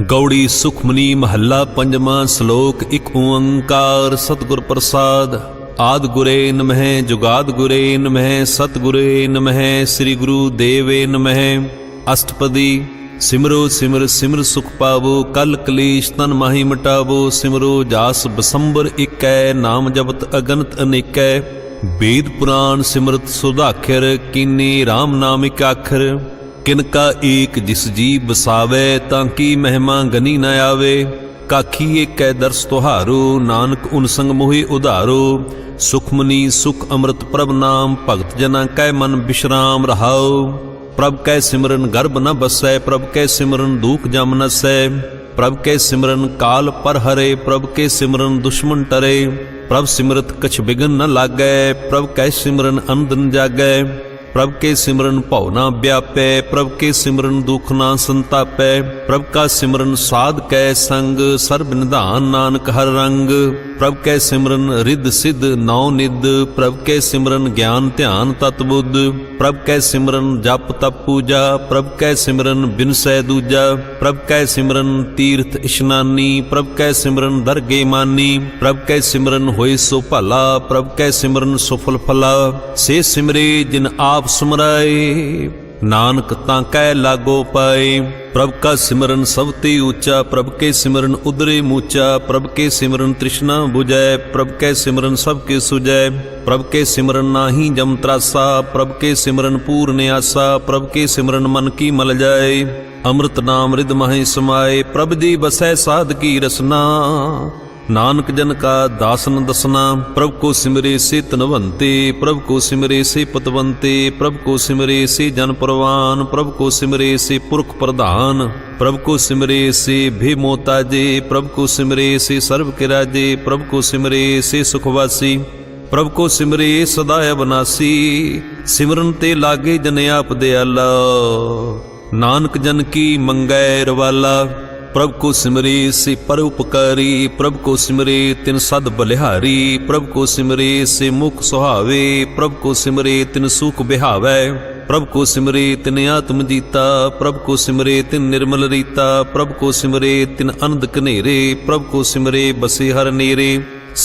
गौड़ी सुखमनी महला पंजवा श्लोक एक ओंकार सतगुर प्रसाद। आदि गुरे नमः जुगाद गुरे नमः सतगुरे नमः श्री गुरु देवे नमः। अष्टपदी सिमरो सिमर सिमर सुख पावो कल कलेश तन माही मिटावो। सिमरो जास बसंबर इकै नाम जपत अगनत अनेकै। वेद पुराण सिमरत सुधाखर कीने राम नाम एक आखर। किनका एक जिस जी बसावे ताकि महिमा गनी न आवे। काखी एक दर्श तुहारो नानक उन संग मोहि उधारो। सुखमनी सुख अमृत प्रभ नाम भगत जना कै मन विश्राम रहाओ। प्रभ कै सिमरन गर्भ न बसै प्रभ कै सिमरन दुख जम नसै। प्रभ कै सिमरन काल पर हरे प्रभ कै सिमरन दुश्मन टरे। प्रभ सिमरत कछ बिघन न लागै प्रभ कै सिमरन अनदन जागै। प्रभ के सिमरन भव ना व्यापै प्रभ के सिमरन दुख ना संतापै। प्रभ का सिमरन साध कै संग सर्ब निधान नानक हर रंग। प्रभ कै सिमरन रिद्ध सिद्ध नौ निध प्रभ कै सिमरन ज्ञान ध्यान तत बुद्ध। प्रभ कै सिमरन जप तप पूजा प्रभ कै सिमरन बिनसै दूजा। प्रभ कै सिमरन तीर्थ इशनानी प्रभ कै सिमरन दरगे मानी। प्रभ कै सिमरन होए सो भला प्रभ कै सिमरन सुफल फला। से सिमरे जिन आप सुमराए नानक ताकै लागो पाए। प्रभ का सिमरन सबते ऊंचा प्रभ के सिमरन उदरे मूचा। प्रभ के सिमरन तृष्णा बुझै प्रभ के सिमरन सबके सुजै। प्रभ के सिमरन नाही जम त्रासा प्रभ के सिमरन पूर्ण आसा। प्रभ के सिमरन मन की मल जाए अमृत नाम रिद माहि समाए। प्रभ दी बसै साध की रसना नानक जन का दासन दसना। प्रभ को सिमरे से तनवंते प्रभ को सिमरे से पतवंते। प्रभ को सिमरे से जन परवान प्रभ को सिमरे से पुरख प्रधान। प्रभ को सिमरे से भे मोताजे प्रभ को सिमरे से सर्व के राजे। प्रभ को सिमरे से सुखवासी प्रभ को सिमरे सदा अविनाशी। सिमरन ते लागे जन आप दयाला नानक जन की मंगै रवाला। प्रभ को सिमरे से परोपकारी प्रभ को सिमरे तिन सद बलिहारी। प्रभ को सिमरे से मुख सुहावे प्रभ को सिमरे तिन सुख बिहावै। प्रभ को सिमरे तिन आत्म जीता प्रभ को सिमरे तिन निर्मल रीता। प्रभ को सिमरे तिन आनंद कनेरे प्रभ को सिमरे बसे हर नेरे।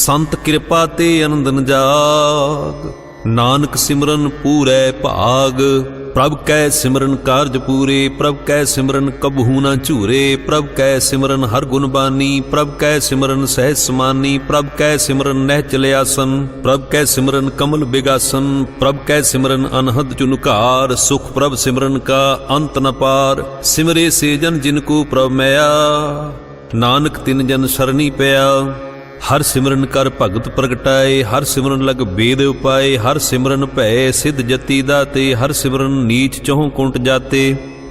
संत कृपा ते आनंद न जाग नानक सिमरन पूरै भाग। प्रभ कै सिमरन कारज पूरे प्रभ कै सिमरन कबहू न झूरे। प्रभ कै सिमरन हर गुण बानी प्रभ कै सिमरन सहज समानी। प्रभ कै सिमरन नहचल आसन प्रभ कै सिमरन कमल बिगासन। प्रभ कै सिमरन अनहद चुनकार सुख प्रभ सिमरन का अंत न पार। सिमरे से जन जिनको प्रभ मैया नानक तिन जन सरनी पया। हर सिमरन कर भगत प्रगटाए हर सिमरन लग वेद उपाय। हर सिमरन भै सिद्ध जति दाते हर सिमरन नीच चहुं कुंट जाते।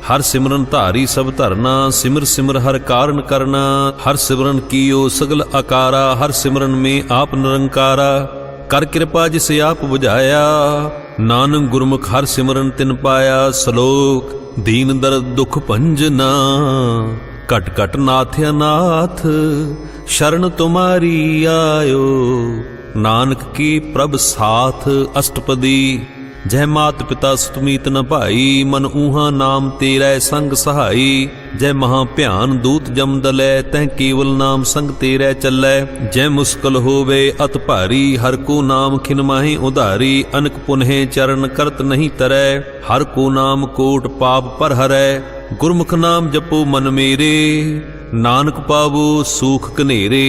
हर सिमरन धारी सब धरना सिमर सिमर हर कारण करना। हर सिमरन कीयो सगल आकारा हर सिमरन में आप निरंकारा। कर कृपा जिसे आप बुझाया नानक गुरमुख हर सिमरन तिन पाया। श्लोक दीन दर्द दुख भंजना कट कट नाथ अनाथ शरण तुम्हारी आयो। नानक की प्रभ साथ। अष्टपदी जय मात पिता सुतमीत न भाई मन ऊहा नाम तेरै संग सहाई। जय महाभ्यान दूत जम दलै तह केवल नाम संग तेरै चलै। जय मुश्किल होवे अत भारी हर को नाम खिन माहि उधारी। अनक पुनः चरण करत नहीं तरै हर को नाम कोट पाप पर हरै। गुरमुख नाम जपो मन मेरे नानक पावो सूख कनेरे।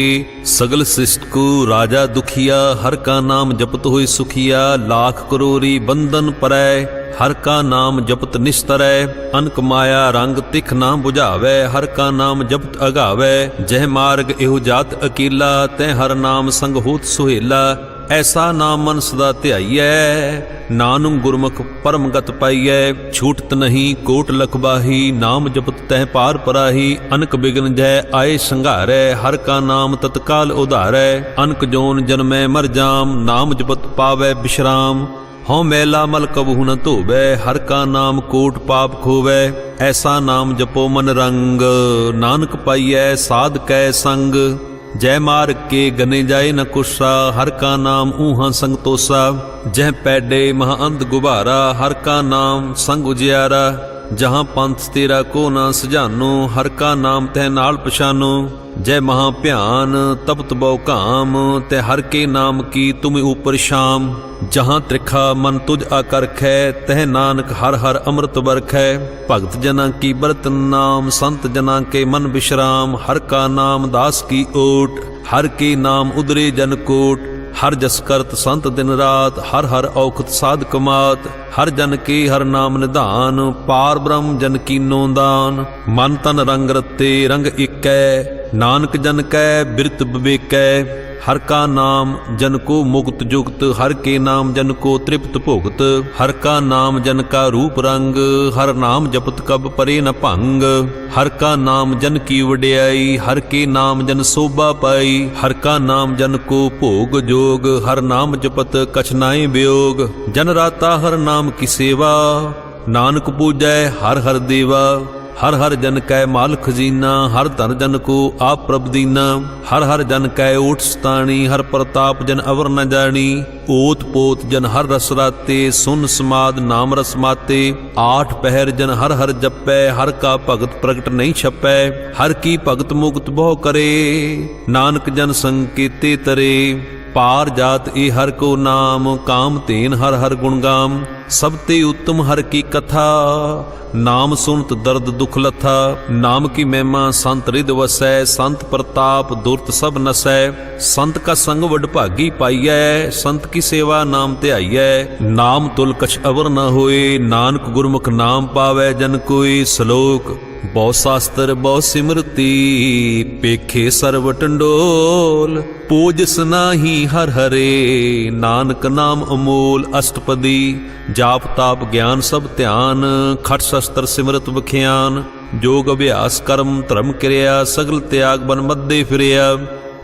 सगल सृष्टि को राजा दुखिया हर का नाम जपत होए सुखिया। लाख करोरी बंधन परै हर का नाम जपत निस्तरै। अनक माया रंग तिख ना बुझावै हर का नाम जपत अगावै। जह मार्ग एहो जात अकेला तह हर नाम संग होत सुहेला। ऐसा नाम मन सदा ध्याइयै नानक गुरमुख परम गत पाइयै। छूटत नहीं कोट लखबाही नाम जपत तह पार पराही। अनक बिघन जय आए संघारै हर का नाम तत्काल उधारै। अनक जोन जन्मै मर जाम नाम जपत पावै विश्राम। हौ मैला मल कबहू न धोवै हर का नाम कोट पाप खोवै। ऐसा नाम जपो मन रंग नानक पाइयै साध कै संग। जय मार्ग के गने जाए न कुशा हर का नाम ऊहा संग तोसा। जह पैडे महाअंध गुबारा हर का नाम संग उजियारा। जहाँ पंथ तेरा को ना सजानो, हर का नाम तह नाल पछानो। जय महाभ्यान तपत बहु काम, तै हर के नाम की तुम ऊपर शाम। जहाँ त्रिखा मन तुझ आकरख है, तह नानक हर हर अमृत बरख है। भगत जना की बरत नाम, संत जना के मन विश्राम। हर का नाम दास की ओट, हर के नाम उदरे जन कोट। हर जस करत संत दिन रात, हर हर औखत साध कमात। हर जन के हर नाम निधान, पार ब्रह्म जन की नोदान। मन तन रंग रते रंग इकै, नानक जन कै बिरत विवेकै। हर का नाम जन को मुक्त जुगत, हर के नाम जन को तृप्त भुगत। हर का नाम जन का रूप रंग, हर नाम जपत कब परे न भंग। हर का नाम जन की वड्याई, हर के नाम जन शोभा पाई। हर का नाम जन को भोग जोग, हर नाम जपत कछ नाहि वियोग। जन राता हर नाम की सेवा, नानक पूजै हर हर देवा। हर हर जन कै माल खजीना, हर धन जन को आप प्रभ दीना। हर हर जन कै ओट सताणी, हर प्रताप जन अवर न जानी। ओत पोत जन हर रस राते, सुन समाद नाम रस माते। आठ पहर जन हर हर जपै, हर का भगत प्रगट नहीं छपै। हर की भगत मुक्त बहु करे, नानक जन संकेते तरे। पार जात ए हर को नाम, काम तेन हर हर गुणगाम। सब ते उत्तम हर की कथा, नाम सुनत दर्द दुख लथा। नाम की महिमा संत रिद वसै, संत प्रताप दुर्त सब नसै। संत का संग वड भागी पाइयै, संत की सेवा नाम ध्याइयै। नाम तुल कछ अवर न होए, नानक गुरमुख नाम पावै जन कोई। श्लोक बहु शास्त्र बहु सिमरती, पेखे सर्व टंडोल। पूजस नाही हर हरे, नानक नाम अमोल। अष्टपदी जाप ताप ज्ञान सब ध्यान, खट शस्त्र सिमरत बख्यान। जोग अभ्यास कर्म धर्म क्रिया, सगल त्याग बन मध्य फिरिया।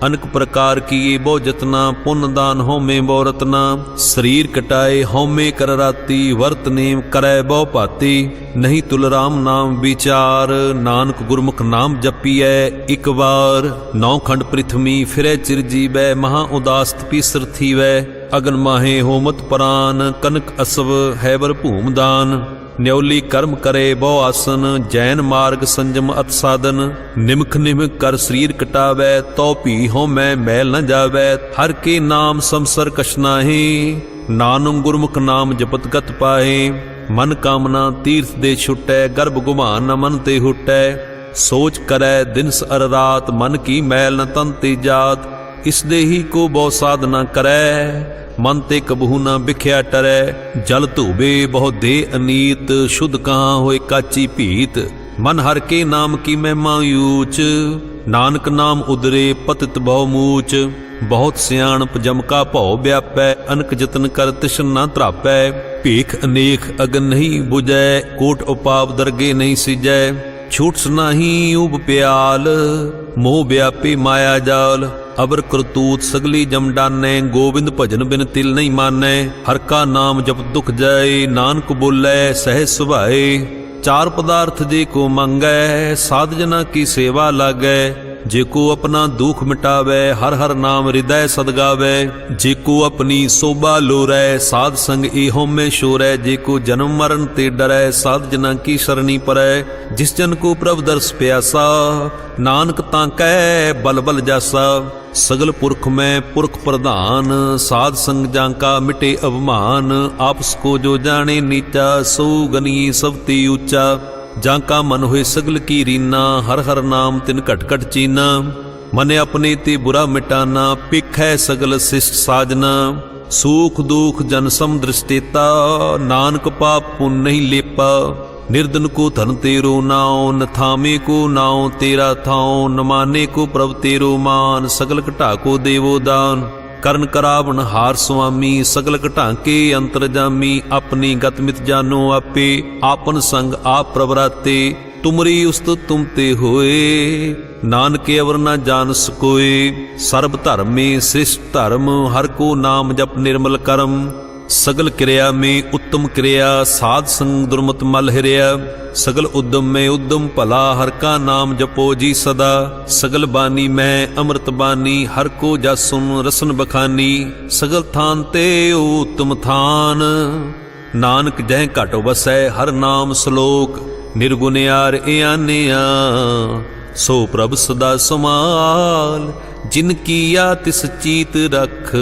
अनेक प्रकार किए बहु जतना, पुण्य दान होमे बहु रतना। शरीर कटाए होमे कर राती, वर्त नेम करै बहु भाती। नहीं तुल राम नाम विचार, नानक गुरमुख नाम जपियै एक बार। नौ खंड पृथ्वी फिरै चिरजीवै, महा उदास तपीसर थीवै। अगन माहे होमत प्राण, कनक असव हैबर भूम दान। न्योली कर्म करे बहु आसन, जैन मार्ग संजम अत साधन। निमख निमख कर शरीर कटावै, तो भी होमै मैल न जावै। हर के नाम समसर कछ नाहि, नानक गुरमुख नाम जपत गत पाए। मन कामना तीर्थ दे छुटै, गर्भ गुमान न मन ते हुटै। सोच करै दिनस अर रात, मन की मैल न तन ते जात। इस देही को बहु साधना करै, मन ते कबहू न बिख्या टरै। जल धोबे बहु दे अनीत, शुद्ध कहाँ होए काची भीत। मन हर के नाम की महिमा ऊच, नानक नाम उदरे पतित बहु मूच। बहुत सियाणप जम का भौ व्यापै, अनक जतन कर तिशन न त्रापै। भीख अनेक अगन नहीं बुझै, कोट उपाप दरगे नहीं सिजै। छूट नाही उब प्याल, मोह व्यापी माया जाल। अबर करतूत सगली जम डानै, गोविंद भजन बिन तिल नहीं मानै। हर का नाम जप दुख जाए, नानक बोलै सहज सुभाए। चार पदार्थ जे को मांगै, साध जना की सेवा लागै। जेको अपना दुख मिटावै, हर हर नाम हृदय सदगावै। जेको अपनी शोभा लोरै, साध संग ए होमे शोरै। जेको जन्म मरण ते डरै, साध जना की शरणी परै। जिस जन को प्रभ दर्श प्यासा, नानक ताकै बल बल जासा। सगल पुरख में पुरख प्रधान, साध संग जांका मिटे अवमान। आपस को जो जाने नीचा, सो गनिए सब ते ऊंचा। जांका मन होए सगल की रीना, हर हर नाम तिन घट घट चीना। मने अपने ते बुरा मिटाना, पिखै सगल शिष्ट साजना। सुख दुख जन सम दृष्टेता, नानक पाप पुण्य नहीं लेपा। निर्धन को धन तेरो नाओ, न थामे को नाओ तेरा थाओ। न माने को प्रभ तेरो मान, सगल घटा को देवो दान। करण करावन हार स्वामी, सगल घटाके अंतरजामी। अपनी गत मित जानो आपे, आपन संग आप प्रवराते। तुमरी उस्तुत तुम ते होए, नानक अवर न जान सकोए। सर्ब धर्म में श्रेष्ठ धर्म, हर को नाम जप निर्मल कर्म। सगल क्रिया में उत्तम क्रिया, साध संग दुर्मत मल हिरिया। सगल उद्यम में उद्यम भला, हर का नाम जपो जी सदा। सगल बानी में अमृत बानी, हर को जासुन रसन बखानी। सगल थान ते उत्तम थान, ਨਾਨਕ ਜਹ ਘਟ ਵਸੈ ਹਰ ਨਾਮ ਸ਼ਲੋਕ ਨਿਰਗੁਣਿਆਰ ਇਆਨਿਆ ਸੋ ਪ੍ਰਭ ਸਦਾ ਸਮਾਲ ਜਿਨ ਕੀਆ ਤਿਸ ਚੀਤ ਰਖ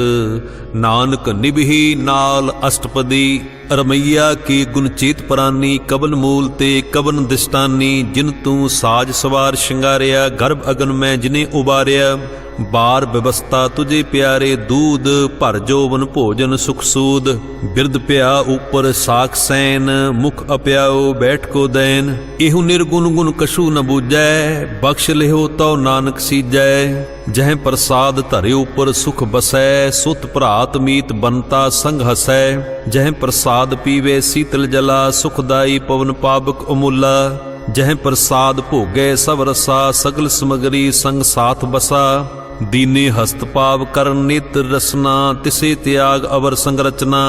ਨਾਨਕ ਨਿਭੀ ਨਾਲ ਅਸ਼ਟਪਦੀ ਰਮਈਆ ਕੀ ਗੁਣ ਚੇਤ ਪ੍ਰਾਨੀ ਕਬਨ ਮੂਲ ਤੇ ਕਬਨ ਦਿਸਤਾਨੀ ਜਿਨ ਤੂੰ ਸਾਜ ਸਵਾਰ ਸ਼ਿੰਗਾਰਿਆ ਗਰਭ ਅਗਨ ਮੈਂ ਜਿਨੇ ਉਬਾਰਿਆ ਬਾਰ ਵਿਵਸਥਾ ਤੁਝੇ ਪਿਆਰੇ ਦੂਧ ਭਰ ਜੋਵਨ ਭੋਜਨ ਸੁਖ ਸੂਦ ਬਿਰਧ ਪਿਆ ਉਪਰ ਸਾਖ ਸੈਨ ਮੁਖ ਅਪਿਆਓ ਬੈਠ ਕੋ ਦੈਨ ਇਹੋ ਨਿਰਗੁਣ ਗੁਣ ਕਛੂ ਨ ਬੂਝੈ ਬਖਸ਼ ਲਿਓ ਤਉ ਨਾਨਕ ਸੀਜੈ ਜਹ ਪ੍ਰਸਾਦ ਧਰੇ ਉਪਰ ਸੁਖ ਬਸੈ ਸੁਤ ਭਰਾਤ ਮੀਤ ਬੰਤਾ ਸੰਗ ਹਸੈ ਜਹ ਪ੍ਰਸਾਦ ਪੀਵੇ ਸੀਤਲ ਜਲਾ ਸੁਖਦਾਈ ਪਵਨ ਪਾਵਕ ਅਮੁੱਲਾ ਜਹ ਪ੍ਰਸਾਦ ਭੋਗੈ ਸਭ ਰਸਾ ਸਗਲ ਸਮਗਰੀ ਸੰਗ ਸਾਥ ਬਸਾ ਦੀਨੇ ਹਸਤ ਪਾਵ ਕਰਨ ਨਿਤ ਰਸਨਾ ਤਿਸੇ ਤਿਆਗ ਅਵਰ ਸੰਗ ਰਚਨਾ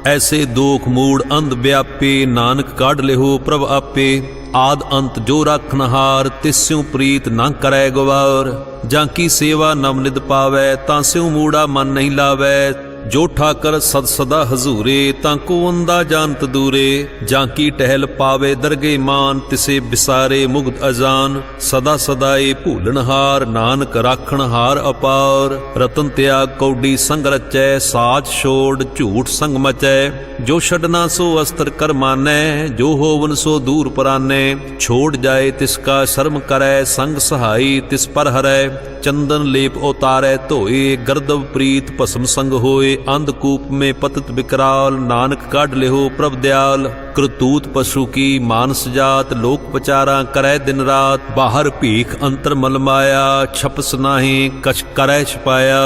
ਐਸੇ ਦੋਖ ਮੂੜ ਅੰਧ ਵਿਆਪੇ ਨਾਨਕ ਕਾਢ ਲਿਓ ਪ੍ਰਭ ਆਪੇ ਆਦ ਅੰਤ ਜੋ ਰੱਖਨਹਾਰ ਤਿਸਿਉ ਪ੍ਰੀਤ ਨਾ ਕਰੈ ਗਵਾਰ ਜਾਂ ਕੀ ਸੇਵਾ ਨਵ ਨਿਦ ਪਾਵੈ ਤਾਂ ਸਿਉ ਮੂੜਾ ਮਨ ਨਹੀਂ ਲਾਵੈ ਜੋ ਠਾਕਰ ਸਦ ਸਦਾ ਹਜ਼ੂਰੇ ਤਾਂ ਕੋ ਅੰਦਾ ਜਾਣਤ ਦੂਰੇ ਜਾਂ ਕੀ ਟਹਿਲ ਪਾਵੇ ਦਰਗੇ ਮਾਨ ਤਿਸੇ ਬਿਸਾਰੇ ਮੁਗਧ ਅਜਾਨ ਸਦਾ ਸਦਾਏ ਭੂਲਣਹਾਰ ਨਾਨਕ ਰਾਖਣਹਾਰ ਅਪਾਰ ਰਤਨ ਤਿਆਗ ਕੌਡੀ ਸੰਗ ਰਚੈ ਸਾਚ ਛੋੜ ਝੂਠ ਸੰਗ ਮਚੈ ਜੋ ਛਡਨਾ ਸੋ ਅਸਤਰ ਕਰ ਮਾਨੈ ਜੋ ਹੋਵਨ ਸੋ ਦੂਰ ਪਰਾਨੈ ਛੋੜ ਜਾਏ ਤਿਸ ਕਾ ਸ਼ਰਮ ਕਰੈ ਸੰਗ ਸਹਾਈ ਤਿਸ ਪਰ ਹਰੈ ਚੰਦਨ ਲੇਪ ਉਤਾਰੈ ਧੋਏ ਗਰਦਵ ਪ੍ਰੀਤ ਭਸਮ ਸੰਗ ਹੋਏ ਅੰਧਕੂਪ में पतित विकराल नानक काढ़ लिहो प्रभ दयाल करतूत पशु की मानस जात लोक पचारा करै दिन रात बाहर भीख अंतर मल माया छपस नाहि कछ करै छपाया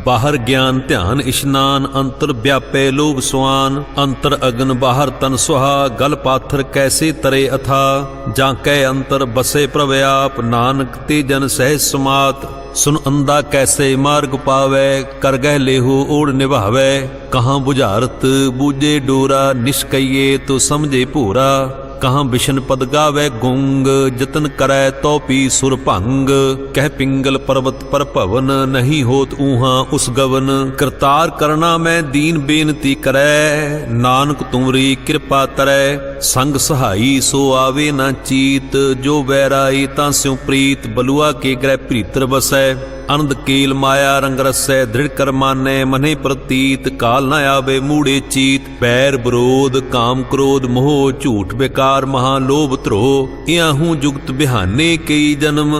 बाहर ज्ञान ध्यान इशनान अंतर व्यापे लोभ सुआन अंतर अगन बाहर तन सुहा गल पाथर कैसे तरे अथा जाकै अंतर बसे प्रभ आप नानक ते जन सहज समात सुन अंधा कैसे मार्ग पावै कर गह लेहु ओढ़ निभावै कहाँ बुझारत बूझे डोरा निष्कइये तो समझे पूरा कहाँ बिशन पद गावै गुंग जतन करै तो पी सुर भंग कह पिंगल पर्वत पर भवन नहीं होत ऊहा उस गवन करतार करना मैं दीन बेनती करै नानक तुमरी कृपा तरै संग सहाई सो आवे ना चीत जो बैराई तां स्यों प्रीत बलुआ के ग्रह प्रीतर बसै अनंद केल माया रंग रसै दृढ़ कर मानै मने प्रतीत काल न आवे मूढ़े चीत बैर विरोध काम क्रोध मोह झूठ बेकार महालोभ त्रोह इयाहू जुगत बिहाने कई जन्म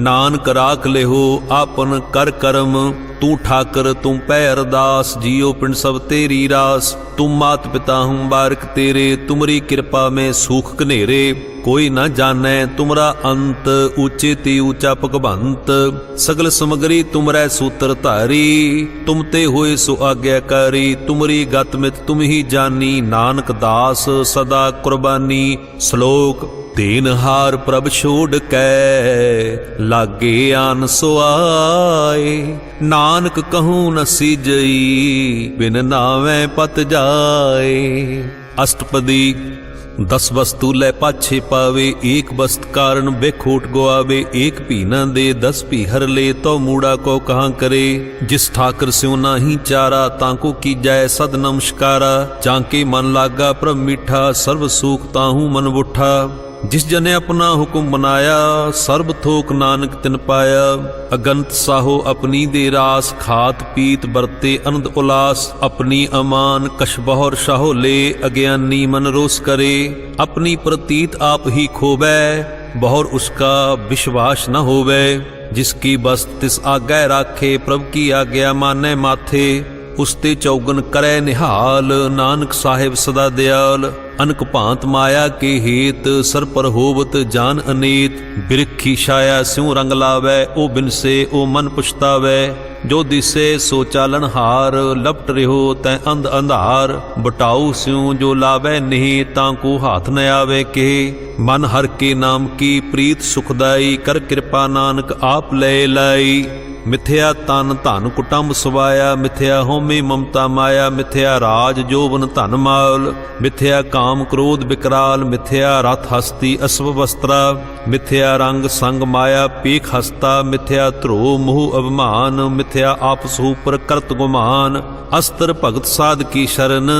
नानक राख लेहो आपन कर करम तू ठाकर तुम पै अरदास जियो पिंड सब तेरी रास तुम मात पिता हूँ बारक तेरे तुमरी कृपा में सूख कनेरे कोई न जानै तुमरा अंत ऊंचे ते ऊंचा भगवंत सगल समगरी तुमरै सूत्र धारी तुम ते होए सो आज्ञाकारी तुमरी गत मित तुम ही जानी नानक दास सदा कुर्बानी श्लोक देनहार प्रभ छोड़ कै लागे आन सुआए नानक कहूँ न सीजई बिन नावै पत जाए अष्टपदी 10 वस्तु लै पाछे पावे एक वस्त कारण बेखोट गुआवे एक भी न दे 10 भी हर ले तो मूड़ा को कहाँ करे जिस ठाकर स्यों नाही चारा ताको की जाय सद नमस्कारा जाके मन लागा प्रभ मीठा सर्व सुख ताहू मन बुठा जिस जने अपना हुक्म बनाया सर्ब थोक नानक तिन पाया अगंत साहो अपनी दे रास खात पीत बरते आनंद उलास अपनी अमान कश बहुर शाहो ले अज्ञानी मन रोस करे अपनी प्रतीत आप ही खोबै बहुर उसका विश्वास न होवे जिसकी बस तिस आज्ञा राखे प्रभ की आज्ञा माने माथे उसते चौगन करे निहाल नानक साहिब सदा दयाल अनक भांत माया के हेत सर पर होवत जान अनेत बिरखी छाया स्यों रंग लावै ओ बिन से ओ मन पुछतावै जो दिसे सो चालन हार लपट रहो तै अंध अंधार बटाऊ स्यों जो लावै नहीं ताको हाथ न आवे के मन हर के नाम की प्रीत सुखदाई कर कृपा नानक आप ले लाई ਮਿਥਿਆ ਤਨ ਧਨ ਕੁਟੰਬ ਸਵਾਇਆ, ਮਿਥਿਆ ਹਉਮੈ ਮਮਤਾ ਮਾਇਆ, ਮਿਥਿਆ ਰਾਜ ਜੋਬਨ ਧਨ ਮਾਲ, ਮਿਥਿਆ ਕਾਮ ਕ੍ਰੋਧ ਵਿਕਰਾਲ, ਮਿਥਿਆ ਰਥ ਹਸਤੀ ਅਸਵ ਵਸਤਰਾ, ਮਿਥਿਆ ਰੰਗ ਸੰਗ ਮਾਇਆ ਪੀਖ ਹਸਤਾ, ਮਿਥਿਆ ਧਰੋ ਮੋਹ ਅਭਿਮਾਨ, ਮਿਥਿਆ ਆਪਸ ਉਪਰ ਕਰਤ ਗੁਮਾਨ, ਅਸਤਰ ਭਗਤ ਸਾਧ ਕੀ ਸ਼ਰਨ,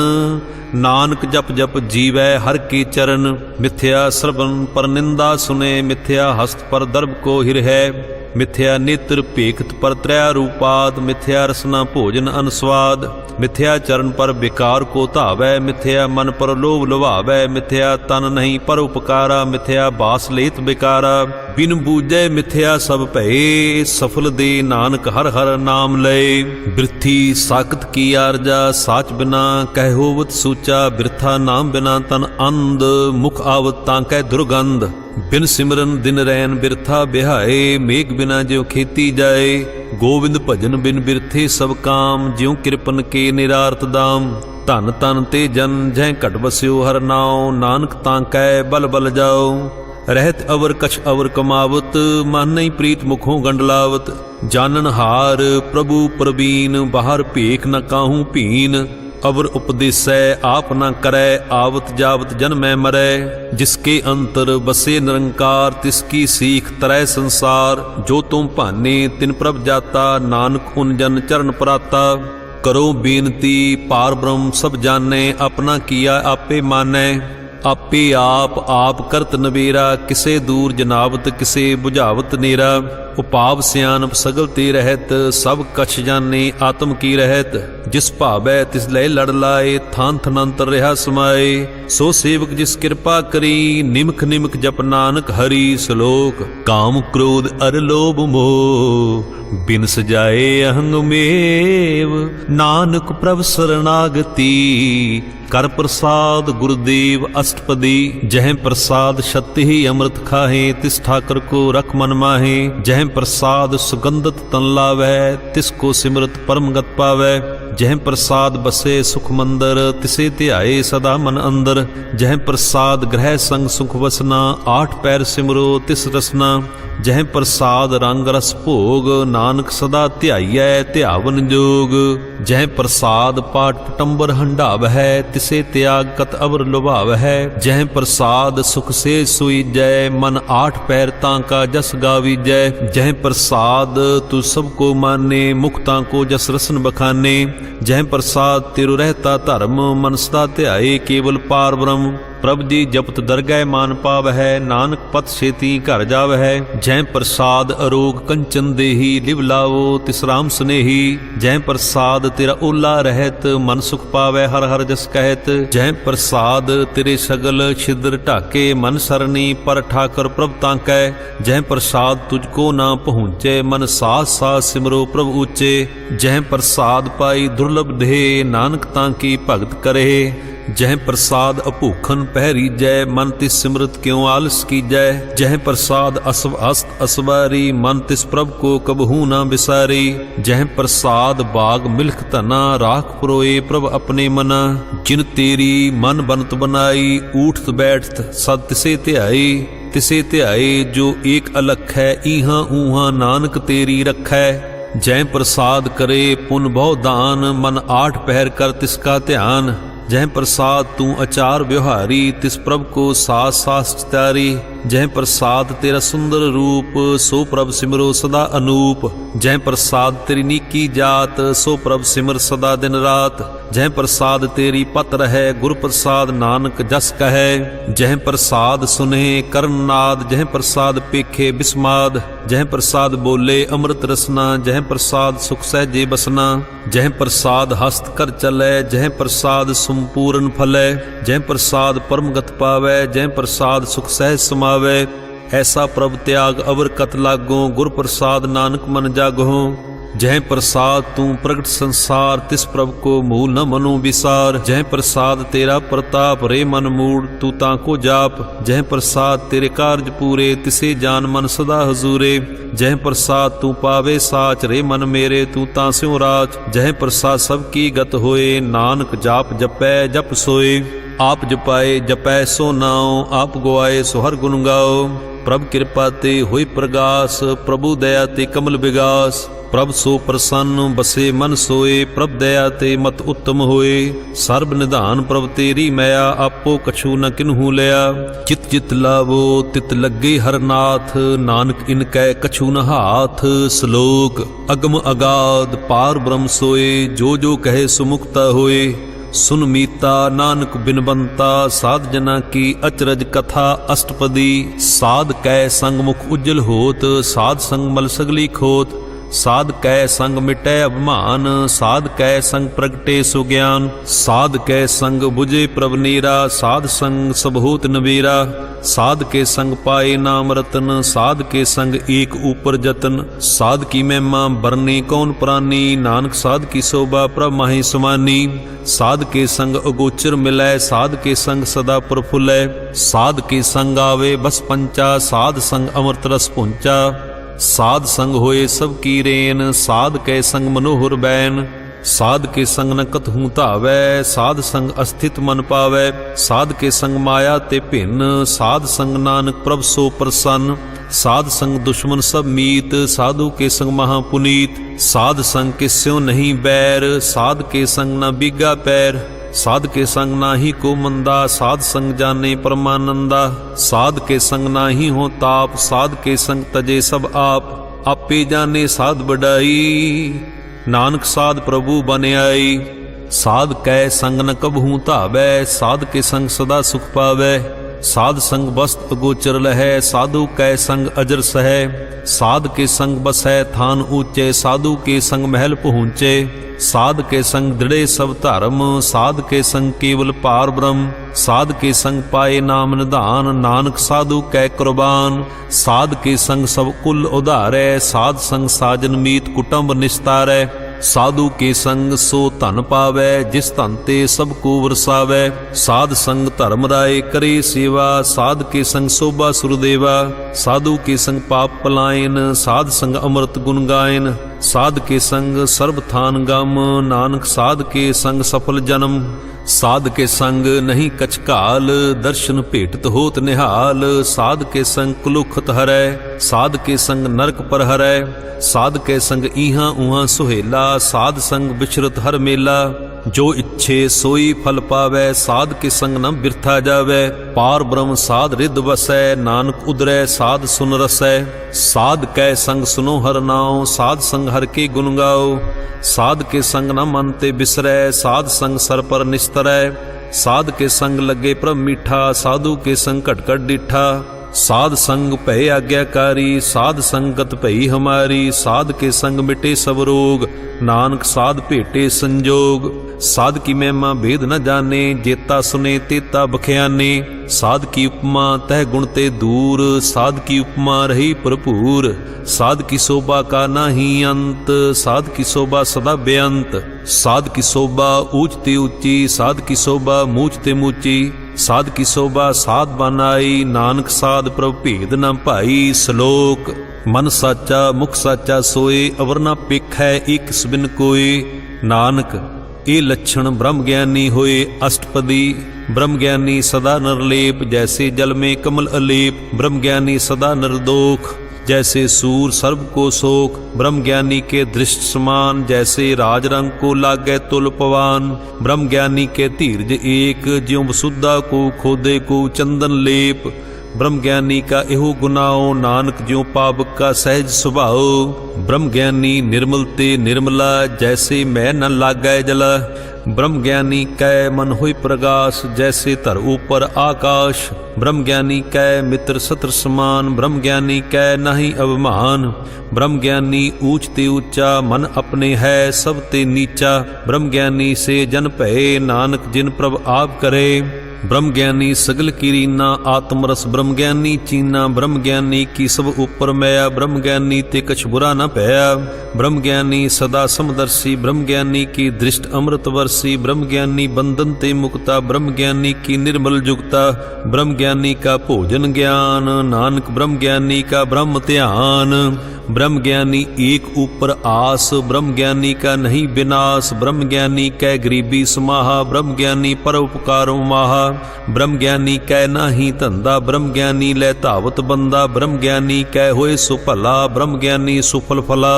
ਨਾਨਕ ਜਪ ਜਪ ਜੀਵੈ ਹਰ ਕੀ ਚਰਨ, ਮਿਥਿਆ ਸਰਬਨ ਪਰ ਨਿੰਦਾ ਸੁਨੇ, ਮਿਥਿਆ ਹਸਤ ਪਰ ਦਰਬ ਕੋ ਹਿਰਹਿ, ਮਿਥਿਆ ਨੇਤਰ ਭੇਖਤ ਪਰ ਤ੍ਰੈ ਰੂਪਾਦ, ਮਿਥਿਆ ਰਸਨਾ ਭੋਜਨ ਅਨਸਵਾਦ, ਮਿਥਿਆ ਚਰਨ ਪਰ ਵਿਕਾਰ ਕੋ ਧਾਵੈ, ਮਿਥਿਆ ਮਨ ਪਰ ਲੋਭ ਲੁਭਾਵੈ, ਮਿਥਿਆ ਤਨ ਨਹੀਂ ਪਰ ਉਪਕਾਰਾ, ਮਿਥਿਆ ਬਾਸ ਲੇਤ ਬਿਕਾਰਾ, ਬਿਨ ਬੂਝੈ ਮਿਥਿਆ ਸਭ ਭਏ, ਸਫਲ ਦੇ ਨਾਨਕ ਹਰ ਹਰ ਨਾਮ ਲਏ, ਬਿਰਥੀ ਸਾਖਤ ਕੀ ਆਰਜਾ, ਸਾਚ ਬਿਨਾ ਕਹਿ ਹੋਵਤ ਸੂਚਾ, ਬਿਰਥਾ ਨਾਮ ਬਿਨਾ ਤਨ ਅੰਧ, ਮੁਖ ਆਵਤ ਤਾਂ ਕਹਿ ਦੁਰਗੰਧ, ਬਿਨ ਸਿਮਰਨ ਦਿਨ ਰੈਨ ਬਿਰਥਾ ਬਿਹਾਏ, ਮੇਘ ਬਿਨਾ ਜਿਉ ਖੇਤੀ ਜਾਏ, ਗੋਬਿੰਦ ਭਜਨ ਬਿਨ ਬਿਰਥੇ ਸਭ ਕਾਮ, ਜਿਉ ਕਿਰਪਨ ਕੇ ਨਿਰਾਰਤ ਦਾਮ, ਧਨ ਤਨ ਤੇ ਜਨ ਜਹ ਘਟ ਵਸਿਓ ਹਰ ਨਾਉ, ਨਾਨਕ ਤਾਂ ਕਹਿ ਬਲ ਬਲ ਜਾਓ, ਰਹਿਤ ਅਵਰ ਕਛ ਅਵਰ ਕਮਾਵਤ, ਮਨ ਨਹੀਂ ਪ੍ਰੀਤ ਮੁਖੋਂ ਗੰਡਲਾਵਤ, ਜਾਨਨ ਹਾਰ ਪ੍ਰਭੂ ਪ੍ਰਬੀਨ, ਬਾਹਰ ਭੇਖ ਨ ਕਾਹੂ ਭੀਨ, ਅਵਰ ਉਪਦੇਸੈ ਆਪ ਨਾ ਕਰੈ, ਆਵਤ ਜਾਵਤ ਜਨਮੈ ਮਰੈ, ਜਿਸਕੇ ਅੰਤਰ ਬਸੇ ਨਿਰੰਕਾਰ, ਤਿਸਕੀ ਸੀਖ ਤਰੈ ਸੰਸਾਰ, ਜੋ ਤੁਮ ਭਾਨੇ ਤਿਨ ਪ੍ਰਭ ਜਾਤਾ, ਨਾਨਕ ਉਨ ਜਨ ਚਰਨ ਪ੍ਰਾਤਾ, ਕਰੋ ਬੇਨਤੀ ਪਾਰ ਬ੍ਰਹਮ ਸਭ ਜਾਣੈ, ਆਪਣਾ ਕੀਆ ਆਪੇ ਮਾਨੈ, ਆਪੇ ਆਪ ਕਰਤ ਨਵੇਰਾ, ਕਿਸੇ ਦੂਰ ਜਨਾਵਤ ਕਿਸੇ ਬੁਝਾਵਤ ਨੇਰਾ, ਉਪਾਵ ਸਿਆਨਪ ਸਗਲ ਤੇ ਰਹਿਤ, ਸਭ ਕਛ ਜਾਣੇ ਆਤਮ ਕੀ ਰਹਿਤ, ਜਿਸ ਭਾਵੈ ਤਿਸ ਲੈ ਲੜ ਲਾਏ, ਥਾਨ ਥਨੰਤਰ ਰਿਹਾ ਸਮਾਏ, ਸੋ ਸੇਵਕ ਜਿਸ ਕਿਰਪਾ ਕਰੀ, ਨਿਮਖ ਨਿਮਖ ਜਪ ਨਾਨਕ ਹਰੀ, ਸ਼ਲੋਕ ਕਾਮ ਕ੍ਰੋਧ ਅਰ ਲੋਭ ਮੋਹ, ਬਿਨ ਸਜਾਏ ਅਹੰਗ ਮੇਵ, ਨਾਨਕ ਪ੍ਰਭ ਸਰਨਾਗਤੀ, ਕਰ ਪ੍ਰਸਾਦ ਗੁਰਦੇਵ ਅਸ਼ਟਪਦੀ, ਜਹ ਪ੍ਰਸਾਦ ਛਤਿ ਅੰਮ੍ਰਿਤ ਖਾਹੇ, ਤਿਸ ਠਾਕਰ ਕੋ ਰਖ ਮਨ ਮਾਹੇ, ਜਹ ਪ੍ਰਸਾਦ ਸੁਗੰਧਤ ਤਨ ਲਾਵੈ, ਤਿਸ ਕੋ ਸਿਮਰਤ ਪਰਮ ਗਤ ਪਾਵੈ, ਜਹ ਪ੍ਰਸਾਦ ਬਸੇ ਸੁਖ ਮੰਦਰ, ਤਿਸੇ ਧਿਆਏ ਸਦਾ ਮਨ ਅੰਦਰ, ਜਹ ਪ੍ਰਸਾਦ ਗ੍ਰਹਿ ਸੰਗ ਸੁਖ ਵਸਨਾ, ਆਠ ਪੈਰ ਸਿਮਰੋ ਤਿਸ ਰਸਨਾ, ਜਹ ਪ੍ਰਸਾਦ ਰੰਗ ਰਸ ਭੋਗ, ਨਾਨਕ ਸਦਾ ਧਿਆਈਐ ਧਿਆਵਨ ਜੋਗ, ਜਹ ਪ੍ਰਸਾਦ ਪਾਠ ਪਟੰਬਰ ਹੰਢਾਵਹਿ, ਤਿਸੇ ਤਿਆਗ ਕਤ ਅਵਰ ਲੁਭਾਵਹਿ, ਜਹ ਪ੍ਰਸਾਦ ਸੁਖ ਸੇ ਸੁਈਜੈ, ਮਨ ਆਠ ਪੈਰ ਤਾਂ ਕਾ ਜਸ ਗਾਵੀਜੈ, ਜਹ ਪ੍ਰਸਾਦ ਤੂ ਸਭ ਕੋ ਮਾਨੇ, ਮੁਖਤਾਂ ਕੋ ਜਸ ਰਸਨ ਬਖਾਨੇ, ਜਹ ਪ੍ਰਸਾਦ ਤਿਰੁ ਰਹਿਤਾ ਧਰਮ, ਮਨ ਸਦਾ ਧਿਆਏ ਕੇਵਲ ਪਾਰ ਬ੍ਰਹਮ, ਪ੍ਰਭ ਜੀ ਜਪਤ ਦਰਗਹਿ ਮਾਨ ਪਾਵਹਿ, ਨਾਨਕ ਪਤ ਛੇਤੀ ਘਰ ਜਾਵਹਿ, ਜਹ ਪ੍ਰਸਾਦ ਅਰੋਗ ਕੰਚਨ ਦੇਹੀ, ਲਿਵ ਲਾਵੋ ਤਿਸ ਰਾਮ ਸਨੇਹੀ, ਜਹ ਪ੍ਰਸਾਦ ਤੇਰਾ ਓਲਾ ਰਹਿਤ, ਮਨ ਸੁਖ ਪਾਵੈ ਹਰ ਹਰ ਜਸ ਕਹਿਤ, ਜਹ ਪ੍ਰਸਾਦ ਤੇਰੇ ਸਗਲ ਛਿਦਰ ਢਾਕੇ, ਮਨ ਸਰਨੀ ਪਰ ਠਾਕਰ ਪ੍ਰਭ ਤਾਂਕੈ, ਜਹ ਪ੍ਰਸਾਦ ਤੁਝ ਕੋ ਨਾ ਪਹੁੰਚੇ, ਮਨ ਸਾਥ ਸਾਥ ਸਿਮਰੋ ਪ੍ਰਭ ਉੱਚੇ, ਜਹ ਪ੍ਰਸਾਦ ਪਾਈ ਦੁਰਲਭ ਦੇ, ਨਾਨਕ ਤਾਂ ਕੀ ਭਗਤ ਕਰੇ, ਜਹ ਪ੍ਰਸਾਦ ਅਭੂਖਨ ਪਹਿਰੀਜੈ, ਮਨ ਤਿਸ ਸਿਮਰਤ ਕਿਉ ਆਲਸ ਕੀਜੈ, ਜਹ ਪ੍ਰਸਾਦ ਅਸਵ ਅਸਤ ਅਸਵਾਰੀ, ਮਨ ਤਿਸ ਪ੍ਰਭ ਕੋ ਕਬਹੂ ਨਾ ਵਿਸਾਰੀ, ਜਹ ਪ੍ਰਸਾਦ ਬਾਗ ਮਿਲਖ ਧਨਾ, ਰਾਖ ਪਰੋਏ ਪ੍ਰਭ ਆਪਣੇ ਮਨਾ, ਜਿਨ ਤੇਰੀ ਮਨ ਬਨਤ ਬਨਾਈ, ਊਠਤ ਬੈਠਤ ਸਦ ਤਿਸੇ ਧਿਆਈ, ਤਿਸੇ ਧਿਆਏ ਜੋ ਏਕ ਅਲਖ ਹੈ, ਈਹਾਂ ਊਹਾਂ ਨਾਨਕ ਤੇਰੀ ਰਖੈ, ਜਹ ਪ੍ਰਸਾਦ ਕਰੇ ਪੁਨ ਬਹੁ ਦਾਨ, ਮਨ ਆਠ ਪਹਿਰ ਕਰ ਤਿਸ ਕਾ ਧਿਆਨ, जह प्रसाद तू आचार व्यवहारी तिस प्रभ को सास सास चितारी। जह प्रसाद तेरा सुंदर रूप सो प्रभ सिमरो सदा अनूप। जह प्रसाद तेरी नीकी जात सो प्रभ सिमर सदा दिन रात। जह प्रसाद तेरी पत रहे गुर प्रसाद नानक जस कहे। जह प्रसाद सुने करनाद जह प्रसाद पेखे बिस्माद। जह प्रसाद बोले अमृत रसना जह प्रसाद सुख सहजे बसना। जह प्रसाद हस्त कर चले जह प्रसाद संपूर्ण फले। जह प्रसाद परम गत पावे जह प्रसाद सुख सहज समावे। ऐसा प्रभ त्याग अवर कत लागो गुर प्रसाद नानक मन जागो। जह प्रसाद तू प्रगट संसार तिस प्रभ को मूल न मनो विसार। जह प्रसाद तेरा प्रताप रे मन मूड तू ताको जाप। जह प्रसाद तेरे कार्य पूरे तिसे जान मन सदा हजूरे। जह प्रसाद तू पावे साच रे मन मेरे तू तास्यों राच। जह प्रसाद सबकी गत होए नानक जाप जपै जप सोए। आप जपाए जपै सो नाओ आप गुआए सो हर गुण गाओ। प्रभ कृपा ते होई प्रगास प्रभु दया ते कमल विगास। प्रभ सो प्रसन्न बसे मन सोए, प्रभ दया ते मत उत्तम होए। सर्ब निधान प्रभ तेरी मया, आपो कछु न किन्हू लिया। चित चित लावो तित लगे हरनाथ, नानक इनकै कछु न हाथ। श्लोक अगम अगाध पार ब्रह्म सोए, जो जो कहे सुमुक्ता होए। सुन मीता नानक बिनबंता, साध जना की अचरज कथा अष्टपदी। साध कै संग मुख उज्जल होत, साध संग मल सगली खोत। साध कै संग मिटै अभिमान, साध कै संग प्रगटे सुज्ञान। साध कै संग बुझे प्रभ नीरा, साध संग सब होत नबीरा। साध के संग पाए नाम रतन, साध के संग एक ऊपर जतन। साध की महिमा बरने कौन प्राणी, नानक साध की शोभा प्रभ माहि समानी। साध के संग अगोचर मिलै, साध के संग सदा प्रफुल्लै। साध के संग आवे बस पंचा, साध संग अमृत रस पुंचा। साध संग होए सब की रेन, साध कै संग मनोहर बैन। साध के संग न कतहूँ धावै, साध संग अस्थित मन पावै। साध के संग माया ते भिन्न, साध संग नानक प्रभ सो प्रसन्न। साध संग दुश्मन सब मीत, साधु के संग महापुनीत। साध संग किस्यों नहीं बैर, साध के संग न बिगा पैर। साध के संग नाही को मंदा, साध संग जाने परमानंदा। साध के संग नाही हो ताप, साध के संग तजे सब आप। आपे जाने साध बढ़ाई, नानक साध प्रभु बन आई। साध कै संग न कबहूँ धावै, साध के संग सदा सुख पावै। साध संग वस्त अगोचर लहै, साधु कै संग अजर सहै। साध के संग बसै थान ऊंचे, साधु के संग महल पहुँचे। साध के संग दृढ़े सब धर्म, साध के संग केवल पार ब्रह्म। साध के संग पाए नाम निधान, नानक साधु कै कुर्बान। साध के संग सब कुल उधारै, साध संग साजन मीत कुटुंब निस्तारै। साधु के संग सो धन पावै, जिस धन ते सब को वरसावै। साध संग धर्म राय करे सेवा, साध के संग शोभा सुरदेवा। साधु के संग पाप पलायन, साध संग अमृत गुण गायन। साध के संग सर्ब थान गम, नानक साध के संग सफल जन्म। साध के संग नहीं कछ काल, दर्शन भेटत होत निहाल। साध के संग कुलुखत हरै, साध के संग नरक पर हरै। साध के संग इहाँ उहाँ सुहेला, साध संग बिछरत हर मेला। जो इच्छे सोई फल पावै, साध के संग न बिरथा जावै। पार ब्रह्म साध रिद वसै, नानक उदरै साध सुन रसै। साध कै संग सुनो हर नाम, साध संग हर के गुण गाओ। साध के संग न मन ते बिसरै, साध संग सर पर निस्तरै। साध के संग लगे प्रभ मीठा, साधु के संग घट घट डिठा। साध संग भय आज्ञाकारी, साध संगत भई हमारी। साध के संग मिटे सब रोग, नानक साध भेटे संजोग। साध की महिमा भेद न जाने, जेता सुने तेता बख्याने। साध की उपमा तह गुण ते दूर, साध की उपमा रही भरपूर। साध की शोभा का नाही अंत, साध की शोभा सदा बेअंत। साध की शोभा ऊंच ते ऊंची, साध की शोभा मूच ते मूची। साध की शोभा साध बनाई, नानक साध प्रभ भेद न पाई। श्लोक मन साचा मुख साचा सोए, अवर न पेखै एक सबिन कोय। नानक ये लक्षण ब्रह्म ज्ञानी होए अष्टपदी। ब्रह्म ज्ञानी सदा निर्लेप, जैसे जल में कमल अलेप। ब्रह्म ज्ञानी सदा निर्दोष, जैसे सूर सर्व को शोक। ब्रह्म ज्ञानी के दृष्ट समान, जैसे राज रंग को लागे तुल पवान। ब्रह्म ज्ञानी के धीरज एक, ज्यों वसुधा को खोदे को चंदन लेप। ब्रह्म ज्ञानी का एहो गुनाओ, नानक ज्यों पावक का सहज स्वभाव। ब्रह्म ज्ञानी निर्मल ते निर्मला, जैसे मैं न लागै जला। ब्रह्म ज्ञानी कै मन होय प्रगास, जैसे धर ऊपर आकाश। ब्रह्म ज्ञानी कै मित्र सत्र समान, ब्रह्म ज्ञानी कै नहीं अभिमान। ब्रह्म ज्ञानी ऊंच ते ऊंचा, मन अपने है सब ते नीचा। ब्रह्म ज्ञानी से जन भये, नानक जिन प्रभ आप करे। ब्रह्म ज्ञानी सगल की रीना, आत्मरस ब्रह्म ज्ञानी चीना। ब्रह्म ज्ञानी की सब ऊपर मैया, ब्रह्म ज्ञानी ते कछ बुरा न भया। ब्रह्म ज्ञानी सदा समदर्शी, ब्रह्म ज्ञानी की दृष्ट अमृत वर्षी। ब्रह्म ज्ञानी बंधन ते मुक्ता, ब्रह्म ज्ञानी की निर्मल जुगता। ब्रह्म ज्ञानी का भोजन ज्ञान, नानक ब्रह्म ज्ञानी का ब्रह्म ध्यान। ब्रह्म ज्ञानी एक ऊपर आस, ब्रह्म ज्ञानी का नहीं विनाश। ब्रह्म ज्ञानी कै गरीबी समाहा, ब्रह्म ज्ञानी परोपकारो माहा। ब्रह्म ज्ञानी कै नाही धंधा, ब्रह्म ज्ञानी लै धावत बंदा। ब्रह्म ज्ञानी कै होए सो भला, ब्रह्म ज्ञानी सुफल फला।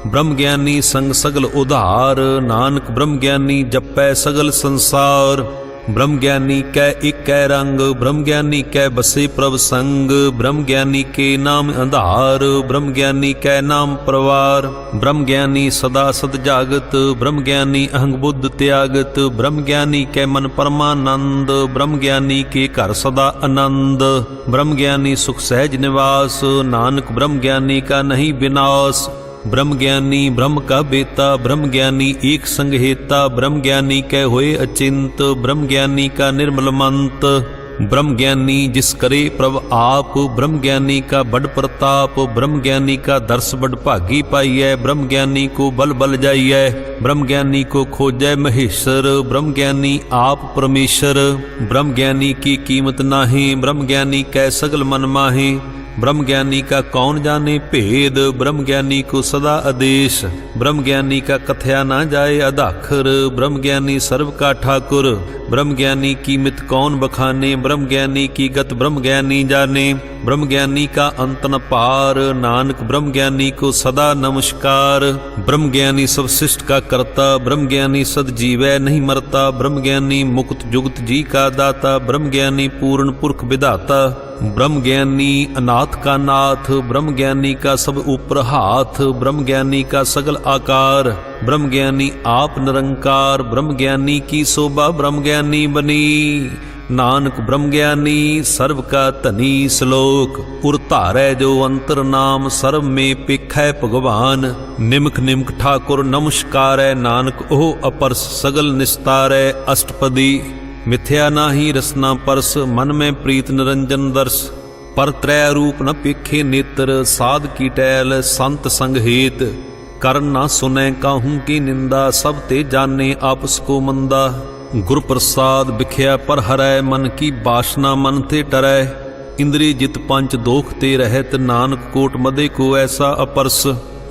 ब्रह्म ज्ञानी संग सगल उधार, नानक ब्रह्म ज्ञानी जपै सगल संसार। ब्रह्म ज्ञानी कै इकै रंग, ब्रह्म ज्ञानी कै बसे प्रभ संग। ब्रह्म ज्ञानी के नाम आधार, ब्रह्म ज्ञानी कै नाम परवार। ब्रह्म ज्ञानी सदा सद जागत, ब्रह्म ज्ञानी अहंग बुद्ध त्यागत। ब्रह्म ज्ञानी कै मन परमानंद, ब्रह्म ज्ञानी के घर सदा आनंद। ब्रह्म ज्ञानी सुख सहज निवास, नानक ब्रह्म ज्ञानी का नहीं विनाश। ब्रह्म ज्ञानी ब्रह्म का बेता, ब्रह्म ज्ञानी एक संग हेता। ब्रह्म ज्ञानी कै होए अचिंत, ब्रह्म ज्ञानी का निर्मल मंत। ब्रह्म ज्ञानी जिस करे प्रभ आप, ब्रह्म ज्ञानी का बड़ प्रताप। ब्रह्म ज्ञानी का दर्श बड़ भागी पाइयै, ब्रह्म ज्ञानी को बल बल जाइयै। ब्रह्म ज्ञानी को खोजै महेश्वर, ब्रह्म ज्ञानी आप परमेश्वर। ब्रह्म ज्ञानी की कीमत नाहीं, ब्रह्म ज्ञानी कै सगल मन माहे। ब्रह्म ज्ञानी का कौन जाने भेद, ब्रह्म ज्ञानी को सदा आदेश। ब्रह्म ज्ञानी का कथया ना जाए अदाखर, ब्रह्म ज्ञानी सर्व का ठाकुर। ब्रह्म ज्ञानी की मित कौन बखाने, ब्रह्म ज्ञानी की गत ब्रह्म ज्ञानी जाने। ब्रह्म ज्ञानी का अंत न पार, नानक ब्रह्म ज्ञानी को सदा नमस्कार। ब्रह्म ज्ञानी सब सृष्ट का कर्ता, ब्रह्म ज्ञानी सद जीवै नहीं मरता। ब्रह्म ज्ञानी मुक्त जुगत जी का दाता, ब्रह्म ज्ञानी पूर्ण पुरख विधाता। ब्रह्म ज्ञानी अनाथ का नाथ, ब्रह्म ज्ञानी का सब ऊपर हाथ। ब्रह्म ज्ञानी का सगल आकार, ब्रह्म ज्ञानी आप निरंकार। ब्रह्म ज्ञानी की शोभा ब्रह्म ज्ञानी बनी, नानक ब्रह्म ज्ञानी सर्व का धनी। श्लोक उर धारै जो अंतर नाम, सर्व में पेखै भगवान। निमक निमक ठाकुर नमस्कारै, नानक ओह अपरस सगल निस्तारै। अष्टपदी मिथ्या नाही रसना परस, मन में प्रीत निरंजन दर्श। पर त्रै रूप न पेखे नेत्र, साध की टैल संत संग हेत। करन ना सुनै काहू की निंदा, सब ते जाने आपस को मंदा। गुर प्रसाद बिख्या पर हरै, मन की बासना मन ते टरै। इंद्रिय जित पंच दोख ते रहत, नानक कोट मदे को ऐसा अपरस।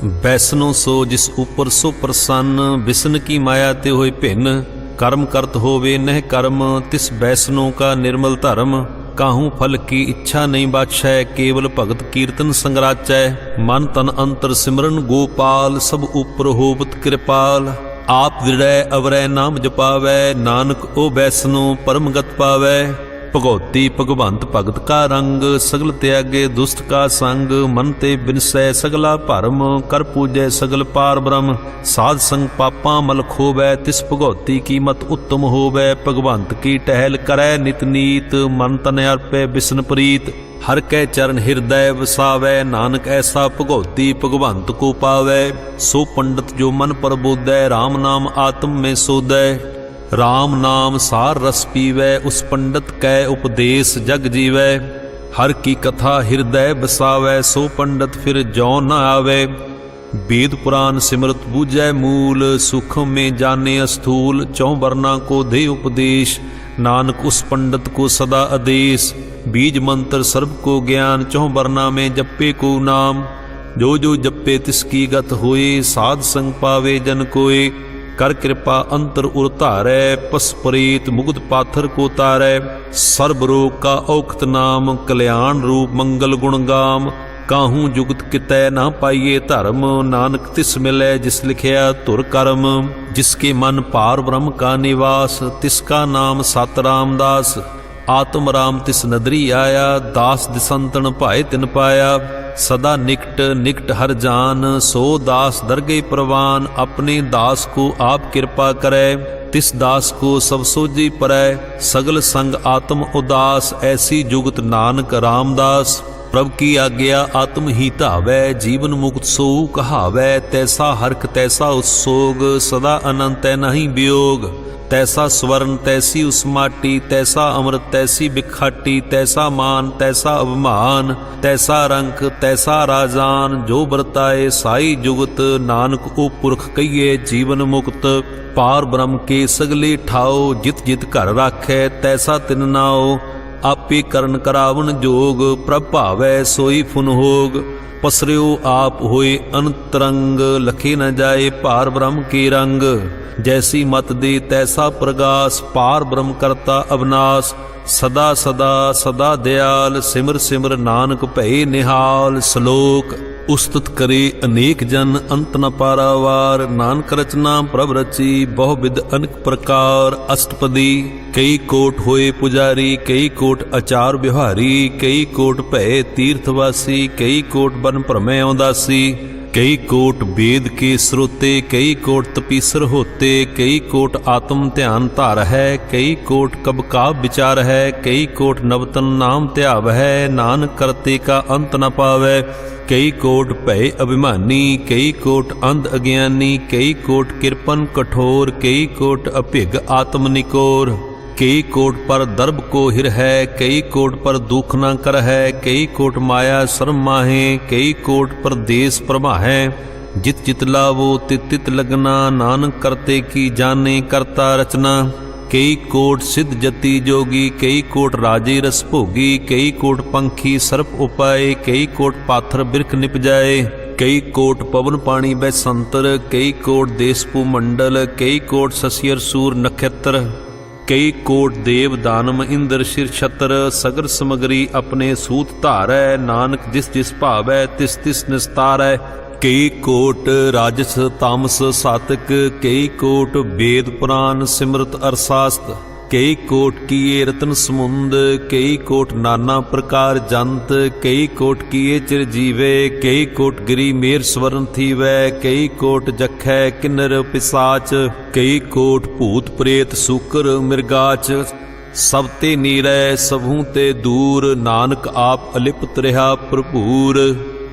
बैसनो सो जिस ऊपर सो प्रसन्न, बिसन की माया ते होए भिन्न। कर्म करत होवे नह कर्म, तिस बैसनों का निर्मल धर्म। काहू फल की इच्छा नहीं बाछै, केवल भगत कीर्तन संगराचै। मन तन अंतर सिमरन गोपाल, सब ऊपर होवत कृपाल। आप दृढ़ै अवरै नाम जपावै, नानक ओ बैसनो परम गत पावै। भगौती भगवंत भगत का रंग, सगल त्यागे दुष्ट का संग। मन ते बिनसै सगला भरम, कर पूजै सगल पार ब्रह्म। साध संग पापा मल खोवै, तिस भगौती की मत उत्तम होवै। भगवंत की टहल करै नित नीत, मन तन अर्पै बिसन प्रीत। हर कै चरण हृदय वसावै, नानक ऐसा भगौती भगवंत को पावै। सो पंडित जो मन प्रबोधै, राम नाम आत्म में सोधै। राम नाम सार रस पीवै, उस पंडित कै उपदेश जग जीवै। हर की कथा हृदय बसावै, सो पंडित फिर जौ न आवे। वेद पुराण सिमरत बूझै मूल, सुख में जाने स्थूल। चौं वर्णा को दे उपदेश, नानक उस पंडित को सदा आदेश। बीज मंत्र सर्व को ज्ञान, चौं वर्णा में जपे को नाम। जो जो जपे तिसकी गत होए, साध संग पावे जन कोय। कर कृपा अंतर उर धारै, पस प्रेत मुग्ध पाथर को तारै। सर्व रोग का औखत नाम, कल्याण रूप मंगल गुण गाम। काहू जुगत कितै ना पाइये धर्म, नानक तिस मिलै जिस लिखिया धुर कर्म। जिसके मन पार ब्रह्म का निवास, तिसका नाम सत रामदास। आत्म राम तिस नदरी आया, दास दिसंतन भाए तिन पाया। सदा निकट निकट हर जान, सो दास दरगे प्रवान। अपने दास को आप कृपा करे, तिस दास को सब सोजी परै। सगल संग आत्म उदास, ऐसी जुगत नानक रामदास। प्रभ की आज्ञा आत्म ही धावै, जीवन मुक्त सो कहावै। तैसा हरख तैसा उत्सोग, सदा अनंत नहीं वियोग। तैसा स्वर्ण तैसी उस माटी, तैसा अमृत तैसी बिखाटी। तैसा मान तैसा अभिमान, तैसा रंक तैसा राजान। जो बरताए साई जुगत, नानक ओ पुरख कहिए जीवन मुक्त। पार ब्रह्म के सगले ठाओ, जित जित घर राखै तैसा तिन नाओ। आपे करन करावन जोग, प्रभ भावै सोई फुन होग। पसरियो आप होए अंतरंग, लखे न जाए पार ब्रह्म के रंग। जैसी मत दे तैसा प्रगास, पार ब्रह्म करता अविनाश। सदा सदा सदा दयाल, सिमर सिमर नानक भये निहाल। श्लोक ਉਸਤਤ ਕਰੇ ਅਨੇਕ ਜਨ ਅੰਤ ਨ ਪਾਰਾਵਾਰ। ਨਾਨਕ ਰਚਨਾ ਪ੍ਰਭ ਰਚੀ ਬਹੁ ਵਿਦ ਅਨੇਕ ਪ੍ਰਕਾਰ। ਅਸ਼ਟਪਦੀ ਕਈ ਕੋਟ ਹੋਏ ਪੁਜਾਰੀ, ਕਈ ਕੋਟ ਆਚਾਰ ਵਿਵਹਾਰੀ, ਕਈ ਕੋਟ ਭੈ ਤੀਰਥਵਾਸੀ, ਕਈ ਕੋਟ ਬਨ ਭਰਮੈ ਔਦਾਸੀ, ਕਈ ਕੋਟ वेद के स्रोते, कई कोट तपीसर होते, कई कोट आत्म ध्यान धार है, कई कोट कब काव विचार है, कई कोट नवतन नाम ध्याव है। नानक करते का अंत न पावै। कई कोट भय अभिमानी, कई कोट अंध अज्ञानी, कई कोट किरपन कठोर, कई कोट अभिग आत्म निकोर, कई कोट पर दर्भ को हिर है, कई कोट पर दुख न कर है, कई कोट माया शर्म माहे, कई कोट पर देश प्रमा है। जित चित लावो तित तित लगना, नानक करते की जाने करता रचना। कई कोट सिद्ध जति जोगी, कई कोट राजे रस भोगी, कई कोट पंखी सर्प उपाय, कई कोट पाथर बिरख निप जाए, कई कोट पवन पानी बै संतर, कई कोट देशपु मंडल, कई कोट शशियर सूर नक्षत्र, कई कोट देव दानम इंद्र शिर छत्र। सगर समगरी अपने सूत धारै, नानक जिस जिस भावै तिस तिस निस्तारै। कई कोट राजस तामस सातक, कई कोट वेद पुराण सिमरत अरसास्त, कई कोट किए रतन समुंद, कई कोट नाना प्रकार जंत, कई कोट किए चिर जीवे, कई कोट गिरी मेर स्वर्ण थीवै, कई कोट जखै किन्नर पिसाच, कई कोट भूत प्रेत सूकर मिर्गाच। सब ते नीरै सबहू ते दूर, नानक आप अलिप्त रहा भरपूर।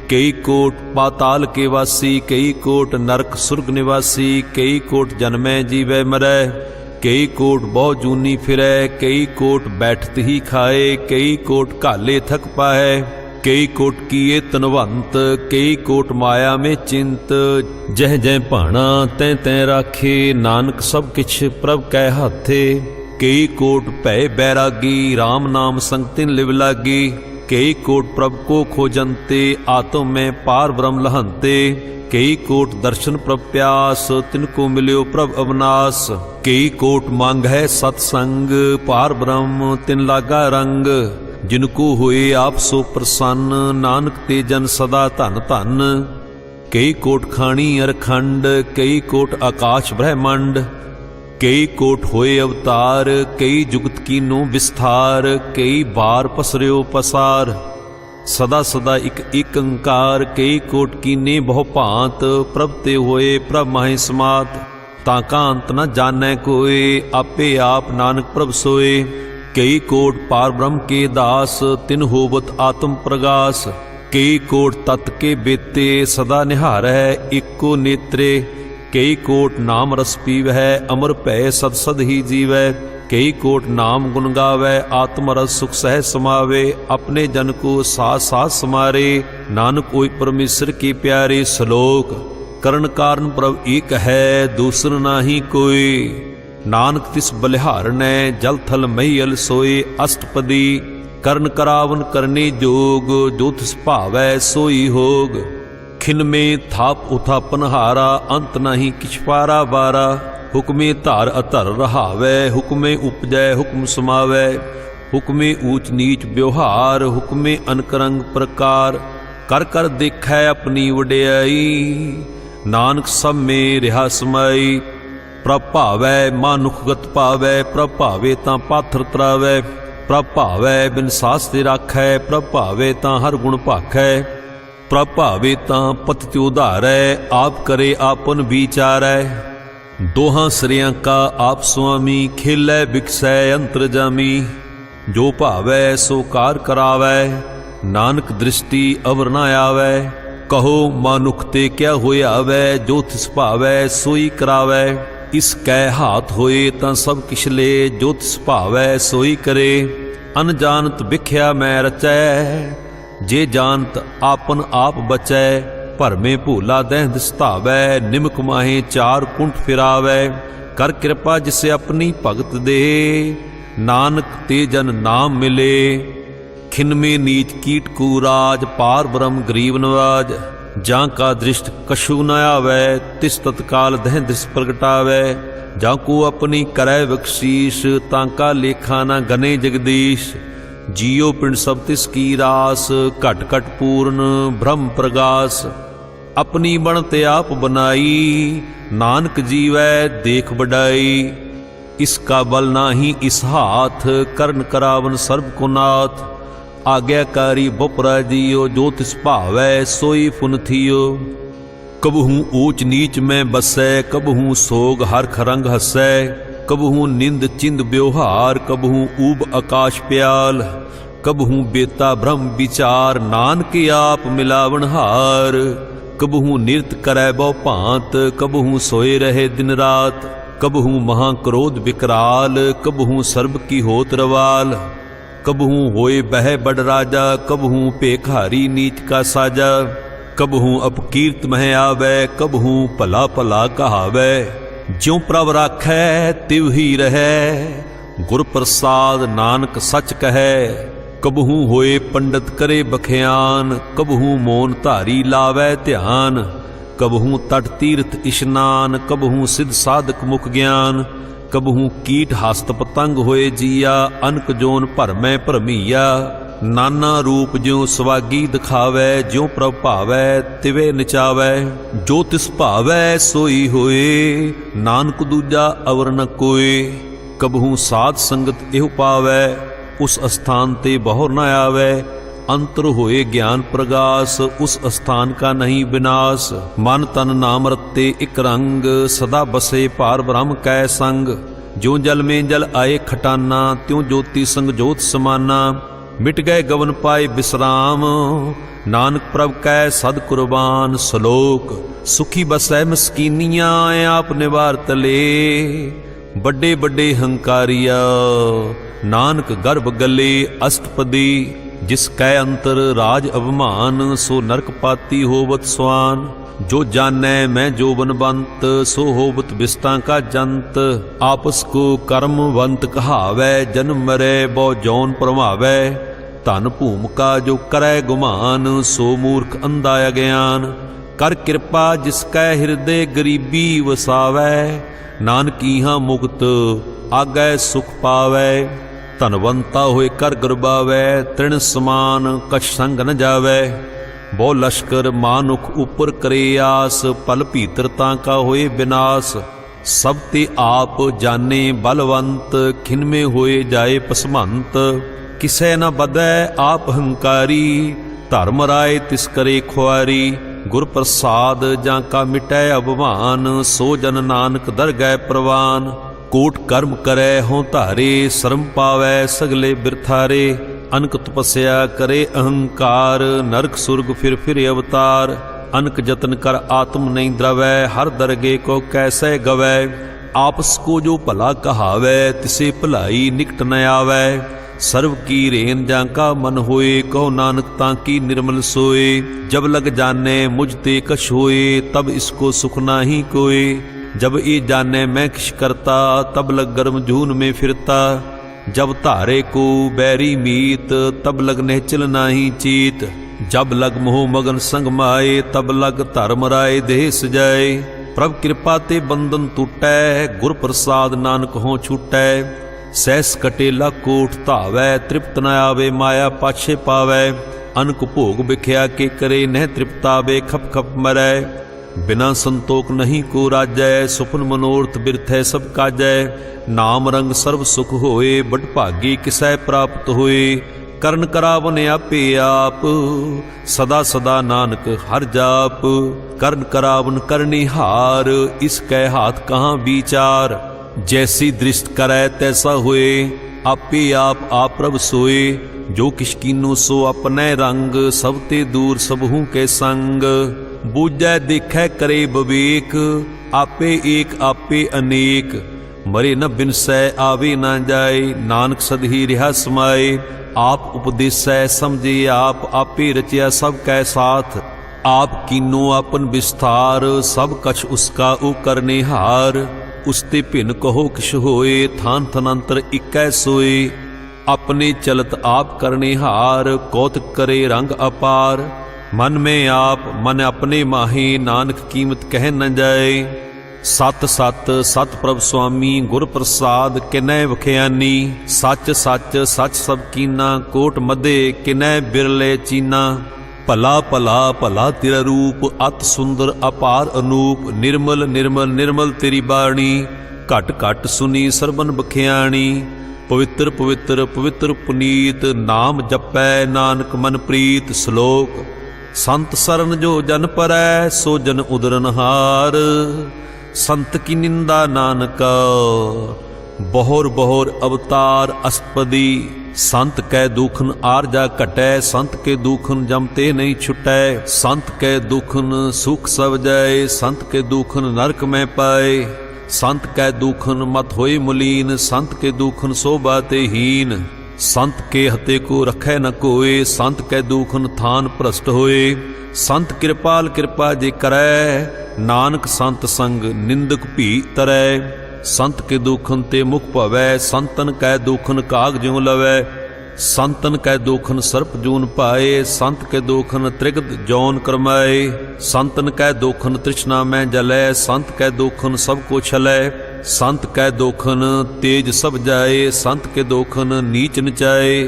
कई कोट पाताल के वासी, कई कोट नरक सुर्ग निवासी, कई कोट जन्मै जीवै मरै, कई कोट बहु जूनी फिरै, कई कोट बैठत ही खाए, कई कोट घाले थक पाए, कई कोट किए तनवंत, कई कोट माया में चिंत। जह जह भाणा तैं तैं राखे, नानक सब किछ प्रभ कै हाथे। कई कोट भय बैरागी, राम नाम संग तिन लिव लागी, कई कोट प्रभ को खोजंते, आत्म में पार ब्रह्म लहंते। कई कोट दर्शन प्रभ प्यास, तिनको मिल्यो प्रभ अवनाश। कई कोट मांग है सत्संग, पार ब्रह्म तिन लागा रंग। जिनको होए आप सो प्रसन्न, नानक ते जन सदा धन धन। कई कोट खाणी अरखंड, कई कोट आकाश ब्रह्मंड, कई कोट होए अवतार, कई जुगत कीनो विस्तार, कई बार पसरियो पसार। सदा सदा एक अंकार, कई कोट कीने बहु भांत, प्रभ ते होए प्रभ माहि समात। ताका अंत न जानै कोय, आपे आप नानक प्रभ सोए। कई कोट पार ब्रह्म के दास, तिन होवत आत्म प्रगास। कई कोट तत् के बेते, सदा निहारै एको नेत्रे। कई कोट नाम रस पीवै, अमर भै सद सद ही जीवै। कई कोट नाम गुण गावै, आत्म रस सुख सह समावे। अपने जन को साथ साथ समारे, नानक ओय परमेश्वर के प्यारे। श्लोक करण कारण प्रभ एक है, दूसर नाही कोई। नानक तिस बलिहारनै, जल थल महीयल सोए। अष्टपदी करण करावन करने जोग, जो तिस भावै सोई होग। खिन में थाप उथापन हारा, अंत नहीं किछ पारा बारा। हुक्मे धार अधर रहावै, हुक्मे उपजै हुक्म समावै। हुक्मे ऊच नीच व्यवहार, हुक्मे अनकरंग प्रकार। कर कर देखै अपनी वडियाई, नानक सब में रिहा समाई। प्रभ भावै मानुखगत पावै, प्रभ भावे तां पाथर तरावै। प्रभ भावै बिन सास्ते राखै, प्रभ भावे तां हर गुण भाखै। प्रभ भावे तां पतित उधारै, आप करे आपन विचारै। दोहां सिरियां का आप स्वामी, खेलै बिकसै अंतरजामी। जो भावै सो कार करावै, नानक दृष्टि अवर न आवै। कहो मानुख ते क्या होया वै, जो तिस भावै सोई करावै। इस कै हाथ होए तां सब किछ ले, जो तिस भावै सोई करे। अनजानत विख्या मैं रचै, जे जानत आपन आप बचै। भरमे भूला दह दिसतावै, निमक माहे चार कुंठ फिरावै। कर कृपा जिसे अपनी भगत दे, नानक ते जन नाम मिले। खिन में नीच कीट कूराज, पार ब्रह्म गरीब नवाज। जां का दृष्ट कछु न आवै, तिस तत्काल दह दृश प्रगटावै। जां को अपनी करै बख्शीश, तांका लेखा न गने जगदीश। जियो पिंड सब तिसकी रास, घट घट पूर्ण ब्रह्म प्रगास। अपनी बनत आप बनाई, नानक जीवै देख बड़ाई। इसका बल नाही इस हाथ, करन करावन सर्ब को नाथ। आज्ञाकारी बपरा जियो, जो तिस भावै सोई फुन थियो। कबहू ऊंच नीच में बसै, कबहू सोग हरख रंग हसै। कबहू निंद चिंद व्यवहार, कबहू ऊब आकाश प्याल। कबहू बेता ब्रह्म विचार, नानक आप मिलावन हार। कबहू निरत करै बहु भांत, कबहू सोए रहे दिन रात। कबहू महाक्रोध विकराल, कबहू सर्ब की होत रवाल। कबहू होए बह बड़ राजा, कबहू पेखारी नीच का साजा। कबहू अपकीर्त मह आवे, कबहू भला भला कहावै। ज्यों प्रभ राखै तिव ही रहै, गुर प्रसाद नानक सच कहै। कबहू होए पंडित करे बख्यान, कबहू मौन धारी लावै ध्यान। कबहू तट तीर्थ इशनान, कबहू सिद्ध साधक मुख ज्ञान। कबहू कीट हस्त पतंग होए जिया, अनक जोन भरमै भरमीया। नाना रूप ज्यों सवागी दिखावै, ज्यों प्रभ भावै तिवे नचावै। जो तिस भावै सोई होए, नानक दूजा अवर न कोय। कबहू साध संगत एहु पावै, उस स्थान ते बहुर न आवै। अंतर होए ज्ञान प्रगास, उस स्थान का नहीं विनाश। मन तन नाम रत्ते इक रंग, सदा बसे पार ब्रह्म कै संग। ज्यों जल में जल आए खटाना, त्यों ज्योति संग ज्योत समाना। मिट गए गवन पाए विश्राम, नानक प्रभ कै सद कुर्बान। श्लोक सुखी बसै मस्कीनिया, आप निवार तले। बड़े बड़े हंकारिया, नानक गर्भ गले अष्टपदी। जिस कै अंतर राज अभिमान, सो नरक पाती होवत स्वान। जो जानै मैं जो बनवंत, सो होवत विस्तां का जंत। आपस को कर्मवंत कहावै, जन्म मरै बहु जौन परमावै। धन भूमिका जो करै गुमान, सो मूर्ख अंधा अज्ञान। कर कृपा जिसकै हृदय गरीबी वसावै, नानक इहां मुक्त आगै सुख पावै। धनवंता होए कर गरबावै, तृण समान कछ संग न जावै। बहु लश्कर मानुख ऊपर करे आस, पल भीतरता का होए विनाश। सब ते आप जाने बलवंत, खिन में होए जाए पसमंत। किसै न बदै आप हंकारी, धर्म राय तिस करे खुआरी। गुर प्रसाद जां का मिटै अभिमान, सो जन नानक दर गए प्रवान। कोट कर्म करै हों धारे, शर्म पावै सगले बिरथारे। अनक तपस्या करे अहंकार, नरक सुरग फिर अवतार। अनक जतन कर आत्म नहीं द्रवै, हर दरगे को कैसे गवै। आपस को जो भला कहावै, तिसे भलाई निकट न आवै। सर्व की रेन जां का मन होए, कहो नानक तांकी निर्मल सोए। जब लग जाने मुझ ते कछ होए, तब इसको सुख नाही कोय। जब ये जाने मैं किश करता, तब लग गर्म जून में फिरता। जब धारे को बैरी मीत, तब लग निहचल नाही चीत। जब लग मोह मगन संग माए, तब लग धर्म राय देह सजाए। प्रभ कृपा ते बंधन टूटै, गुर प्रसाद नानक हों छूटै। सहस कटेला कोट धावै, तृप्त न आवे माया पाछे पावै। अनक भोग बिख्या के करे, नह तृप्तावे खप खप मरै। बिना संतोख नहीं को राजै, सुपन मनोरथ बिरथै सब काजै। नाम रंग सर्व सुख होए, बड़ भागी किसै प्राप्त होए। करन करावन आपे आप, सदा सदा नानक हर जाप। करन करावन करनिहार, इसकै हाथ कहाँ विचार। जैसी दृष्ट करै तैसा होए, आपे आप प्रभ सोए। जो किश कीनो सो अपने रंग, सब ते दूर सबहू के संग। बूझै देखै करे बवेक, आपे एक आपे अनेक। मरे न बिनसै आवे न जाए, नानक सद ही रिहा समाए। आप उपदेसै समझे आप, आपे रचिया सब कै साथ। आप कीनो आपन विस्तार, सब कछ उसका ओ करने हार। उसते भिन्न कहो किश होए, थान थनंतर इकै सोए। अपने चलत आप करने हार, कौतक करे रंग अपार। मन में आप मन अपने माहे, नानक कीमत कह न जाए। सत सत सत प्रभ स्वामी गुर प्रसाद किनै वखियानी। सच सच सच सब कीना कोट मधे किनै बिरले चीना। भला भला भला तेरा रूप अत सुंदर अपार अनूप। निर्मल निर्मल निर्मल तेरी बाणी घट घट सुनी सरबन बखियाणी। पवित्र पवित्र पवित्र पुनीत नाम जपै नानक मन प्रीत। श्लोक संत सरन जो जन परै सो जन उदरनहार। संत की निंदा नानका बहुर बहुर अवतार अस्पदी। संत कै दुखन आरजा घटै संत के दुखन जमते नहीं छुटै। संत कै दुखन सुख सब जाए संत के दुखन नरक में पाए। संत कै दुखन मत होए मुलीन संत के दुखन शोभा ते हीन। संत के हते को रखै न कोय संत कै दुखन थान भ्रष्ट होए। संत कृपाल कृपा जे करै नानक संत संग निंदक भी तरै। संत के दुखन ते मुख भवै संतन कै दुखन काग ज्यों लवै। संतन कै दुखन सर्प जून पाए संत के दुखन त्रिगत जौन करमाए। संतन कै दुखन तृष्णा में जलै संत कै दुखन सब को छलै। संत कै दुखन तेज सब जाए संत के दुखन नीच नचाए।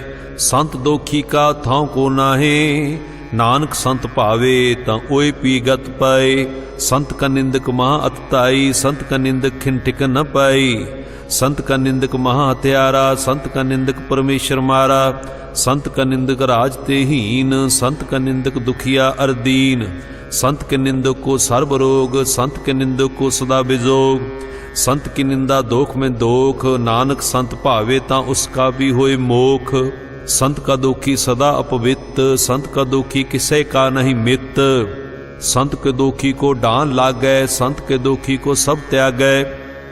संत दोखी का थां को नाहे नानक संत भावे तां ओए पीगत पाए। संत का निंदक महा अतताई संत का निंदक खिन ठिक न पाई। संत का निंदक महा हत्यारा संत का निंदक परमेश्वर मारा। संत का निंदक राज ते हीन संत का निंदक दुखिया अरदीन। संत के निंदक को सर्व रोग संत के निंदक को सदा बिजोग। संत की निंदा दोख में दोख नानक संत भावे तां उसका भी होए मोख। संत का दोखी सदा अपवित संत का दोखी किसे का नहीं मित। संत के दोखी को डांन लागै संत के दोखी को सब त्यागै।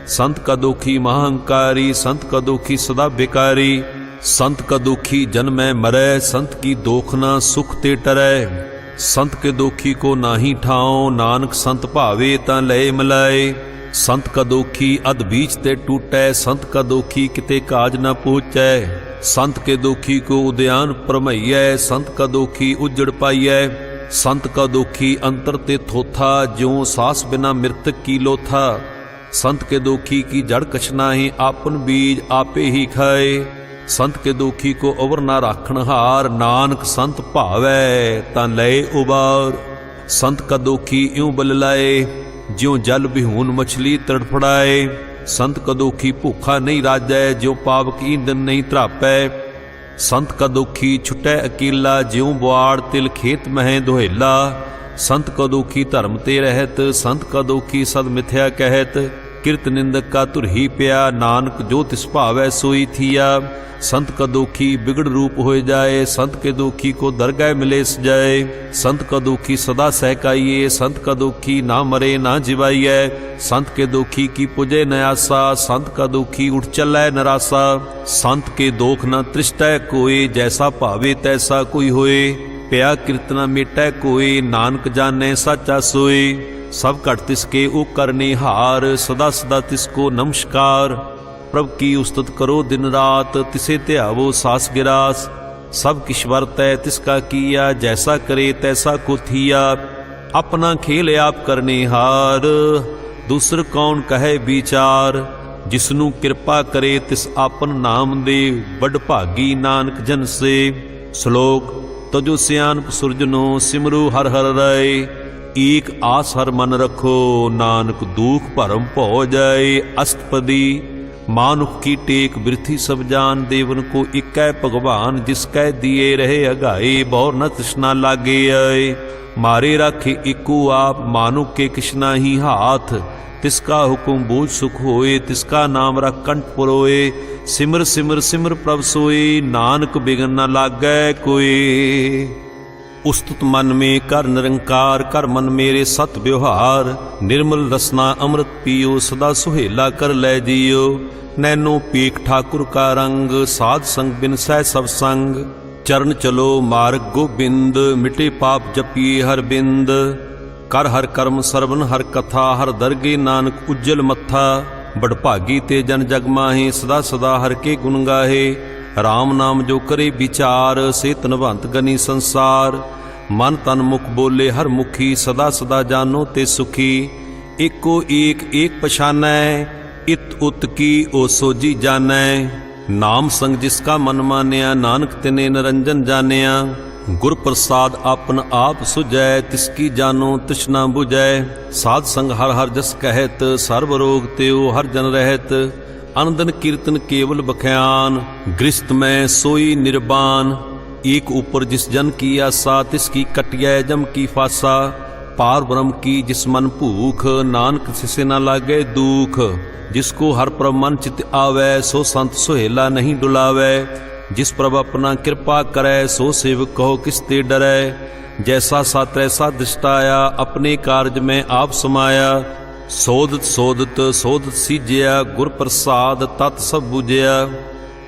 संत का दोखी महाअंकारी संत का दोखी सदा बेकारी। संत का दोखी जन में मरै संत की दोखना सुख ते टरै। संत के दोखी को नाही ठाओ नानक संत भावे तां लय मिलाए। संत का दोखी अध बीच ते टूटै संत का दोखी किते काज न पहुँचै। संत के दोखी को उद्यान परमैयै संत का दोखी उजड़ पाइयै। संत का दोखी अंतर ते थोथा ज्यों सास बिना मृतक की लोथा। संत के दोखी की जड़ कछ नाहीं आपन बीज आपे ही खाए। संत के दोखी को अवर ना राखण हार नानक संत भावै तां लय उबार। संत का दोखी यूं बल लाए ज्यों जल बिहून मछली तड़फड़ाए। संत का दोखी भूखा नहीं राजै ज्यों पावक ईंधन नहीं त्रापै। संत का दोखी छुटै अकेला ज्यों बुआड़ तिल खेत मह दोहेला। संत का दोखी धर्म ते रहत संत का दोखी सद मिथ्या कहत। किरत निंदक का तुर ही पिया नानक जो तिस भावै सोई थिया। संत का दोखी बिगड़ रूप हो जाए संत के दोखी को दरगाह मिले सजाए। संत का दोखी सदा सहकाइए संत का दोखी ना मरे ना जिवाइए। संत के दोखी की पुजे न आसा संत का दोखी उठ चलै नरासा। संत के दोख न तृष्टै कोई जैसा भावे तैसा कोई होए। प्या कीर्तना मेटै कोई नानक जाने साचा सोए। सब घट तिसके ओ करने हार सदा सदा तिसको नमस्कार। प्रभ की उस्तुत करो दिन रात तिसे ध्यावो सास गिरास। सब किश वरतै तिसका किया जैसा करे तैसा को थिया। अपना खेल आप करने हार दूसर कौन कहे विचार। जिसनु कृपा करे तिस आपन नाम दे बड़ भागी नानक जन से। श्लोक तजो सियानप सुरजनो सिमरु हर हर राय। एक आस हर मन रखो नानक दुख भरम भौ जाए। अष्टपदी मानुख की टेक बिरथी सब जान देवन को इकै भगवान जिसकै दिए रहे अगाए। बहुर न तृष्णा लागे आए मारे राखे इको आप मानुख के कृष्णा ही हाथ। तिसका हुकुम बूझ सुख होए तिसका नाम रख कंठ पुरोए। सिमर सिमर सिमर प्रभ सोए नानक बिगन न लागै कोई। उस्तुत मन में कर निरंकार कर मन मेरे सत व्यवहार। निर्मल रसना अमृत पियो सदा सुहेला कर लै जियो। नैनो पीक ठाकुर का रंग साध संग बिन सह सब संग। चरण चलो मार्ग गोबिंद मिटे पाप जपिए हर बिंद। कर हर कर्म सरवन हर कथा हर दरगे नानक उज्जल मत्था। बड़भागी ते जन जग माहे सदा सदा हर के गुण गाहे। राम नाम जो करे विचार से तनवंत गनी संसार। मन तन मुख बोले हर मुखी सदा सदा जानो ते सुखी। एको एक एक पछानै, इत उत की ओ सोजी जानै। नाम संग जिसका मन मानिया, नानक तिने निरंजन जानिया। गुर प्रसाद आपन आप सुझै, तिसकी जानो तृष्णा बुझै। साध संग हर हर जस कहत, सर्व रोग त्यो हर जन रहत। अनदन कीर्तन केवल बख्यान, गृहस्थ में सोई निर्बान। एक ऊपर जिस जन की आशा, तिसकी कटिया जम की फासा। पार ब्रह्म की जिस मन भूख, नानक सिसे न लागे दुख। जिसको हर प्रभ मन चित आवे, सो संत सुहेला नहीं डुलावे। जिस प्रभ अपना कृपा करे, सो सेवक कहो किसते डरै। जैसा सा तैसा दृष्टाया, अपने कार्य में आप समाया। सोदत सोदत सोदत सीजया, गुर प्रसाद तत् सब बुझया।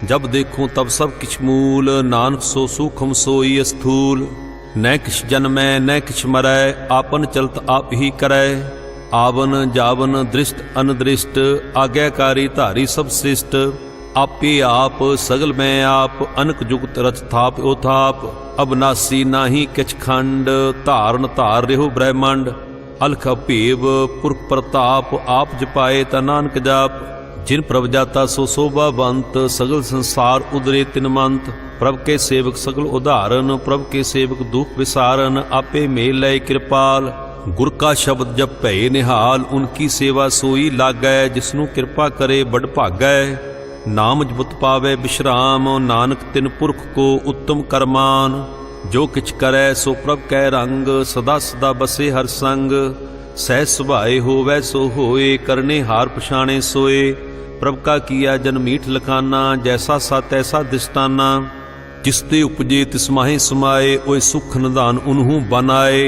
जब देखूं तब सब किछ मूल, नानक सो सूखम सोई स्थूल। न किछ जन्मै न किछ मरै, आपन चलत आप ही करै। आवन जावन दृष्ट अनदृष्ट, आज्ञाकारी धारी सब श्रेष्ठ। आपे आप सगल में आप, अनक जुगत रच थाप ओ थाप। अबनासी नाही किछ खंड, धारण धार रेहो ब्रह्मंड। अलख भेव पुरख प्रताप, आप जपाए ता नानक जाप। जिन प्रभ जाता सो शोभावंत, सगल संसार उदरे तिनमंत। प्रभ के सेवक सगल उदाहरण, प्रभ के सेवक दुख विसारन। आपे मेल लय कृपाल, गुर का शब्द जब भय निहाल। उनकी सेवा सोई लागै, जिसनु कृपा करे बड़ भागै। नाम जपत पावे विश्राम, नानक तिन पुरख को उत्तम करमान। जो किछ करे सो प्रभ कै रंग, सदा सदा बसे हर संग। सहज सुभाए होवै सो होए, करने हार पछाणे सोए। प्रभ का किया जन मीठ लखाना, जैसा सा तैसा दृष्टाना। जिसते उपजे तिस माहे समाए, ओए सुख निधान उन्हू बनाए।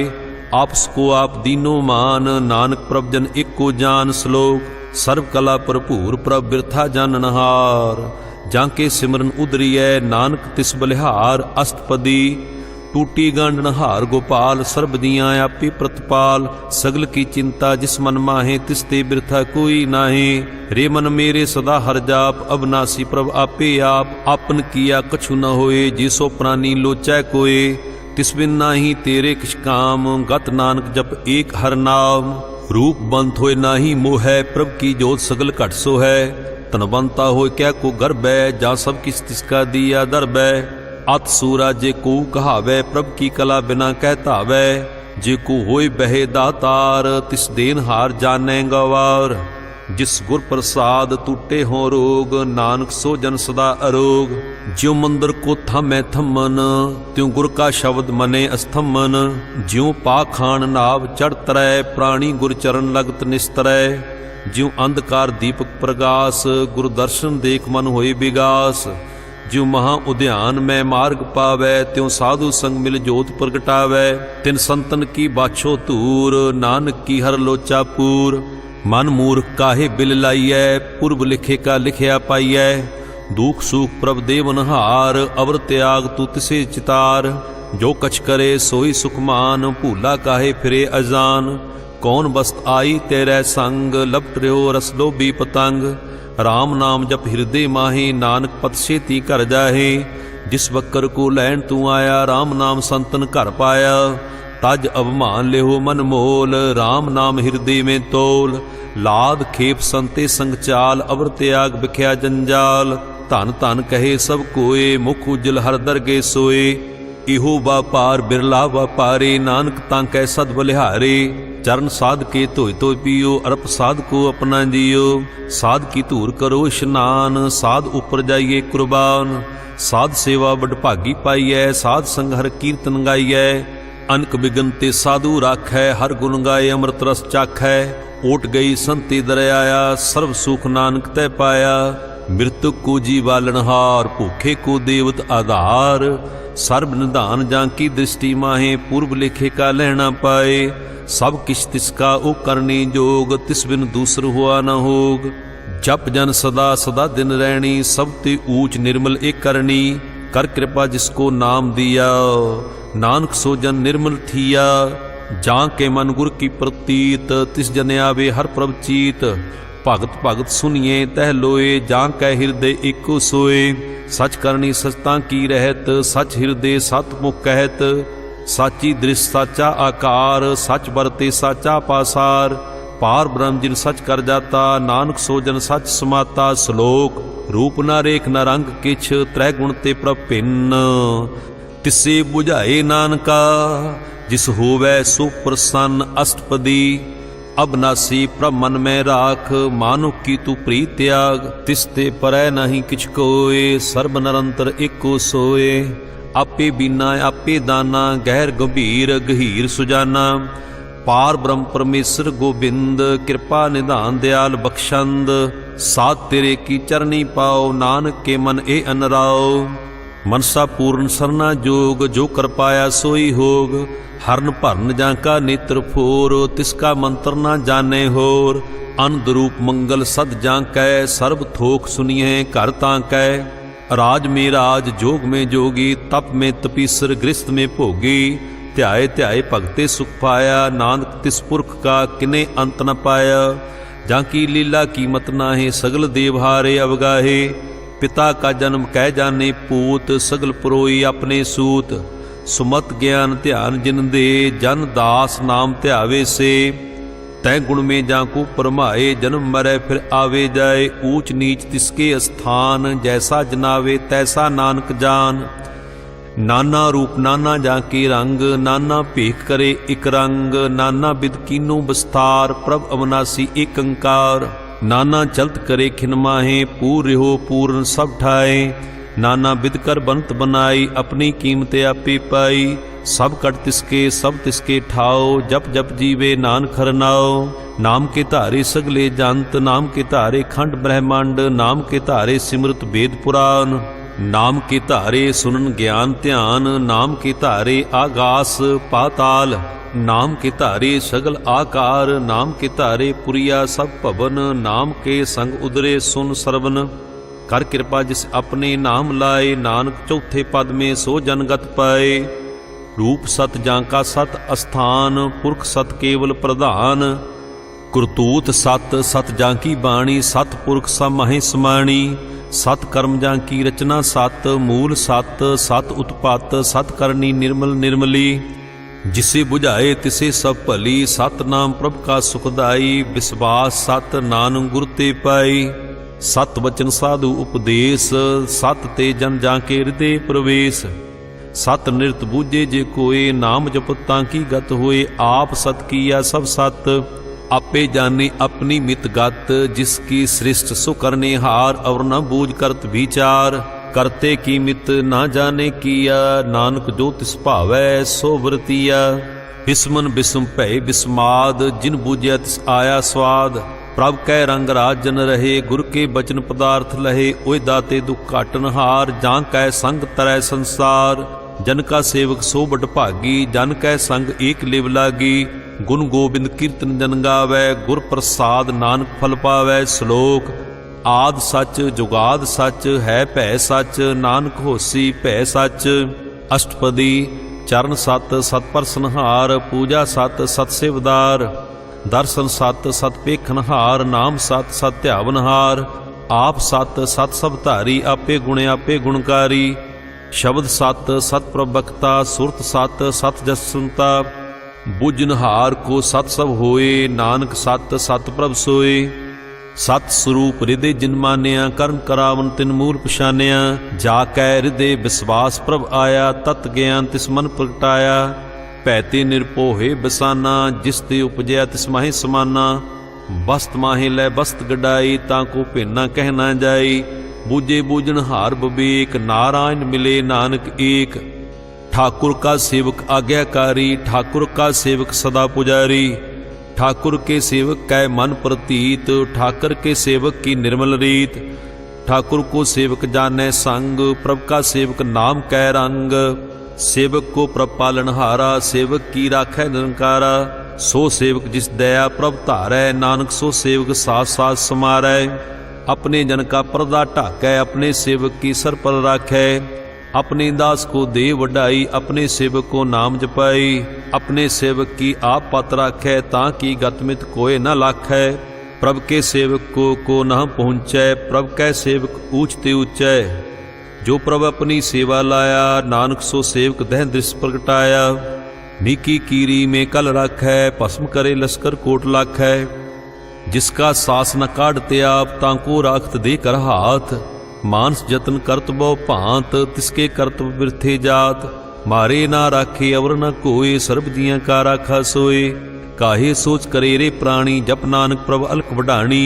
आपस को आप दीनो मान, नानक प्रभ जन एको जान। श्लोक सर्व कला भरपूर, प्रभ बिरथा जाननहार। जाके सिमरन उदरियै, नानक तिस बलिहार। अष्टपदी टूटी गांड नहार गोपाल, सर्ब दियां आपी प्रतपाल। सगल की चिंता जिस मन माहे, तिसते बिरथा कोई नाहे। रे मन मेरे सदा हर जाप, अबनासी प्रभ आपे आप। आपन किया कछु न होए, जिसो प्राणी लोचै कोय। तिस बिन नाही तेरे किछ काम, गत नानक जप एक हर नाम। रूप बंत होए नाही मोह, प्रभ की जोत सगल घट सो है। तनबंता होए क्या को गर्भ है, जा सब किस तिसका दिया दर्ब है। अत सूरा जे को कहावै, प्रभ की कला बिना कहतावै। जे को होए बहे दातार, तिस देन हार जानै गवार। जिस गुर प्रसाद टूटे हो रोग, नानक सो जन सदा अरोग। ज्यों मंदिर को थामै थमन, त्यों गुर का शब्द मने अस्थमन। ज्यों पाखान नाव चढ़ तरै, प्राणी गुर चरण लगत निस्तरै। ज्यों अंधकार दीपक प्रगास, गुर दर्शन देख मन होए विगास। ज्यों महा उद्यान में मार्ग पावै, त्यों साधु संग मिल जोत प्रगटावै। तिन संतन की बाछो तूर, नानक की हर लोचा पूर। मन मूर्ख काहे बिल लाइयै, पूर्व लिखे का लिखया पाइयै। दुख सुख प्रभ देवनहार, अवर त्याग तू तिसे चितार। जो कछ करे सोई सुखमान, भूला काहे फिरे अजान। कौन बस्त आई तेरे संग, लपट रहो रस लोभी पतंग। राम नाम जप हृदय माहे, नानक पत छेती घर जाहे। जिस बकर को लैन तू आया, राम नाम संतन घर पाया। तज अवमान लेहो मन मोल, राम नाम हृदय में तोल। लाद खेप संते संग चाल, अवर त्याग बिख्या जंजाल। धन धन कहे सब कोय, मुख उजल हर दरगे सोए। इहो व्यापार बिरला व्यापारे, नानक तांकै सद बलिहारे। चरण साध के धोय धोय पियो, अरप साध को अपना जियो। साध की धूर करो स्नान, साध ऊपर जाइए कुर्बान। साध सेवा बड़ भागी पाइयै, साध संग हर कीर्तन गाइयै। अनक बिगन ते साधु राखै, हर गुण गाए अमृत रस चाखै। ओट गई संते दरयाया, सर्व सुख नानक तै पाया। मृत्यु को जीवालनहार, भूखे को देवत आधार। सर्ब निधान जाकी दृष्टि माहे, पूर्व लेखे का लहना पाए। सब किछ तिसका ओ करने जोग, तिस बिन दूसर हुआ न होग। जप जन सदा सदा दिन रहनी, सब ते ऊच निर्मल एक करनी। कर कृपा जिसको नाम दिया, नानक सो जन निर्मल थिया। जाके मन गुर की प्रतीत, तिस जन आवे हर प्रभ चीत। भगत भगत सुनिए तह लोए, जाके हृदय एको सोए। सच करनी सचता की रहत, सच हृदय सत मुख कहत। साची दृष्ट साचा आकार, सच बरते साचा पासार। पार ब्रह्म जिन सच कर जाता, नानक सो जन सच समाता। श्लोक रूप न रेख न रंग किछ, त्रै गुण ते प्रभ भिन्न। तिसे बुझाए नानका, जिस होवै सो प्रसन्न। अष्टपदी अबनासी प्रभ मन में राख, मानुख की तू प्रीत त्याग। तिसते परै नहीं किछ कोय, सर्ब निरंतर एको सोए। आपे बीना आपे दाना, गहर गंभीर गहीर सुजाना। पार ब्रह्म परमेश्वर गोबिंद, कृपा निधान दयाल बख्शंद। साथ तेरे की चरनी पाओ, नानक के मन ए अनराओ। मनसा पूर्ण सरना जोग, जो कर पाया सोई होग। हरन भरन जाका नेत्र फोर, तिसका मंत्र ना जाने होर। अनंद रूप मंगल सद जाकै, सर्ब थोक सुनिए घर ताकै। राज में राज, जोग में जोगी, तप में तपीसर, गृहस्थ में भोगी। ध्याए ध्याए भगते सुख पाया, नानक तिस पुरख का किने अंत न पाया। जाकी लीला कीमत नाहे, सगल देवहारे अवगाहे। पिता का जन्म कह जाने पूत, सगल पुरोई अपने सूत। सुमत ज्ञान ध्यान जिन दे, जन दास नाम ध्यावे से। तै गुण में जाको परमाए, जन्म मरै फिर आवे जाए। ऊंच नीच तिसके स्थान, जैसा जनावे तैसा नानक जान। नाना रूप नाना जाके रंग, नाना भेख करे इक रंग। नाना बिद कीनो बस्तार, प्रभ अविनाशी एक अंकार। नाना चलत करे खिन माहे, पूर हो पूर्ण सब ठाए। नाना बिद कर बनत बनाई, अपनी कीमत आपे पाई। सब कट तिसके सब तिसके ठाओ, जप जप जीवे नानक हरनाओ। नाम के धारे सगले जंत, नाम के धारे खंड ब्रह्मांड। नाम के धारे सिमरत वेद पुराण। नाम के धारे सुनन ज्ञान ध्यान, नाम के धारे आगास पाताल। नाम के धारे सगल आकार, नाम के धारे पुरिया सब भवन। नाम के संग उदरे सुन सरवन। कर कृपा जिस अपने नाम लाए, नानक चौथे पद में सो जनगत पाए। रूप सत जांका सत अस्थान, पुरख सत केवल प्रधान। करतूत सत सत जांकी बाणी, सत पुरख सब महे समाणी। सत कर्म जांकी रचना सत, मूल सत सत उत्पत। सत करनी निर्मल निर्मली, जिसे बुझाए तिसे सब भली। सत नाम प्रभ का सुखदाई, विश्वास सत नानक गुर ते पाई। सत वचन साधु उपदेश, सत ते जन जाके हृदय प्रवेश। सत निरत बूझे जे कोय, नाम जपत तांकी गत होए। आप सत किया सब सत, आपे जाने अपनी मित गत। जिसकी सृष्ट सो करने हार, और न बूझ करत विचार। करते की मित ना जाने किया, नानक जो तिस भावै सो वरतिया। बिस्मन बिस्म भय बिस्माद, जिन बूझिया तिस आया स्वाद। प्रभ कै रंग राजन रहे, गुर के बचन पदार्थ लहे। ओए दाते दुख काटन हार, जां कै संग तरै संसार। जन का सेवक सो बट भागी, जन कै संग एक लिव लागी। गुण गोबिंद कीर्तन जन गावै, गुर प्रसाद नानक फल पावै। श्लोक आद सच जुगाद सच, है भै सच। नानक होसी भै सच। अष्टपदी चरण सत सत परसनहार, पूजा सत सत सेवदार। दर्शन सत सत पेखनहार, नाम सत सत ध्यावनहार। आप सत सत सब धारी, आपे गुण आपे गुणकारी। शब्द सत सत प्रभक्ता, सुरत सत सत जस सुनता। बुझनहार को सत सब होए, नानक सत सत प्रभ सोए। सत स्वरूप हृदय जिन मानिया, कर्म करावन तिन मूल पछानिया। जाकै हृदय विश्वास प्रभ आया, तत् ज्ञान तिस मन प्रगटाया। पैते निरपोहे बसाना, जिस ते उपजया तिस माहे समाना। बस्त माहे लै बस्त गडाई, ताको भेना कह ना जाई। बूझे बूझनहार विवेक, नारायण मिले नानक एक। ठाकुर का सेवक आज्ञाकारी, ठाकुर का सेवक सदा पुजारी। ठाकुर के सेवक कै मन प्रतीत, ठाकुर के सेवक की निर्मल रीत। ठाकुर को सेवक जाने संग, प्रभ का सेवक नाम कै रंग। सेवक को प्रभ पालनहारा, सेवक की राखै निरंकारा। सो सेवक जिस दया प्रभ धारै, नानक सो सेवक साथ साथ समारै। अपने जन का पर्दा ढाकै, अपने सेवक की सर पर राखै। अपने दास को दे वडाई, अपने सेवक को नाम जपाई। अपने सेवक की आप पत राखै, ताकि गतमित कोय न लाखै। प्रभ के सेवक को न पहुँचै, प्रभ कै सेवक ऊंचते ऊंचै। जो प्रभ अपनी सेवा लाया, नानक सो सेवक दह दृश्य प्रगटाया। नीकी कीरी में कल राखै, भस्म करे लश्कर कोट लाखै। जिसका सास न काढ़ते आप तांको राखत दे कर हाथ। मानस जतन करत बहु भांत तिसके करतब बिरथे जात। मारे ना राखे अवर न कोय सर्ब जियां का राखा सोए। काहे सोच करे रे प्राणी जप नानक प्रभ अलख वडाणी।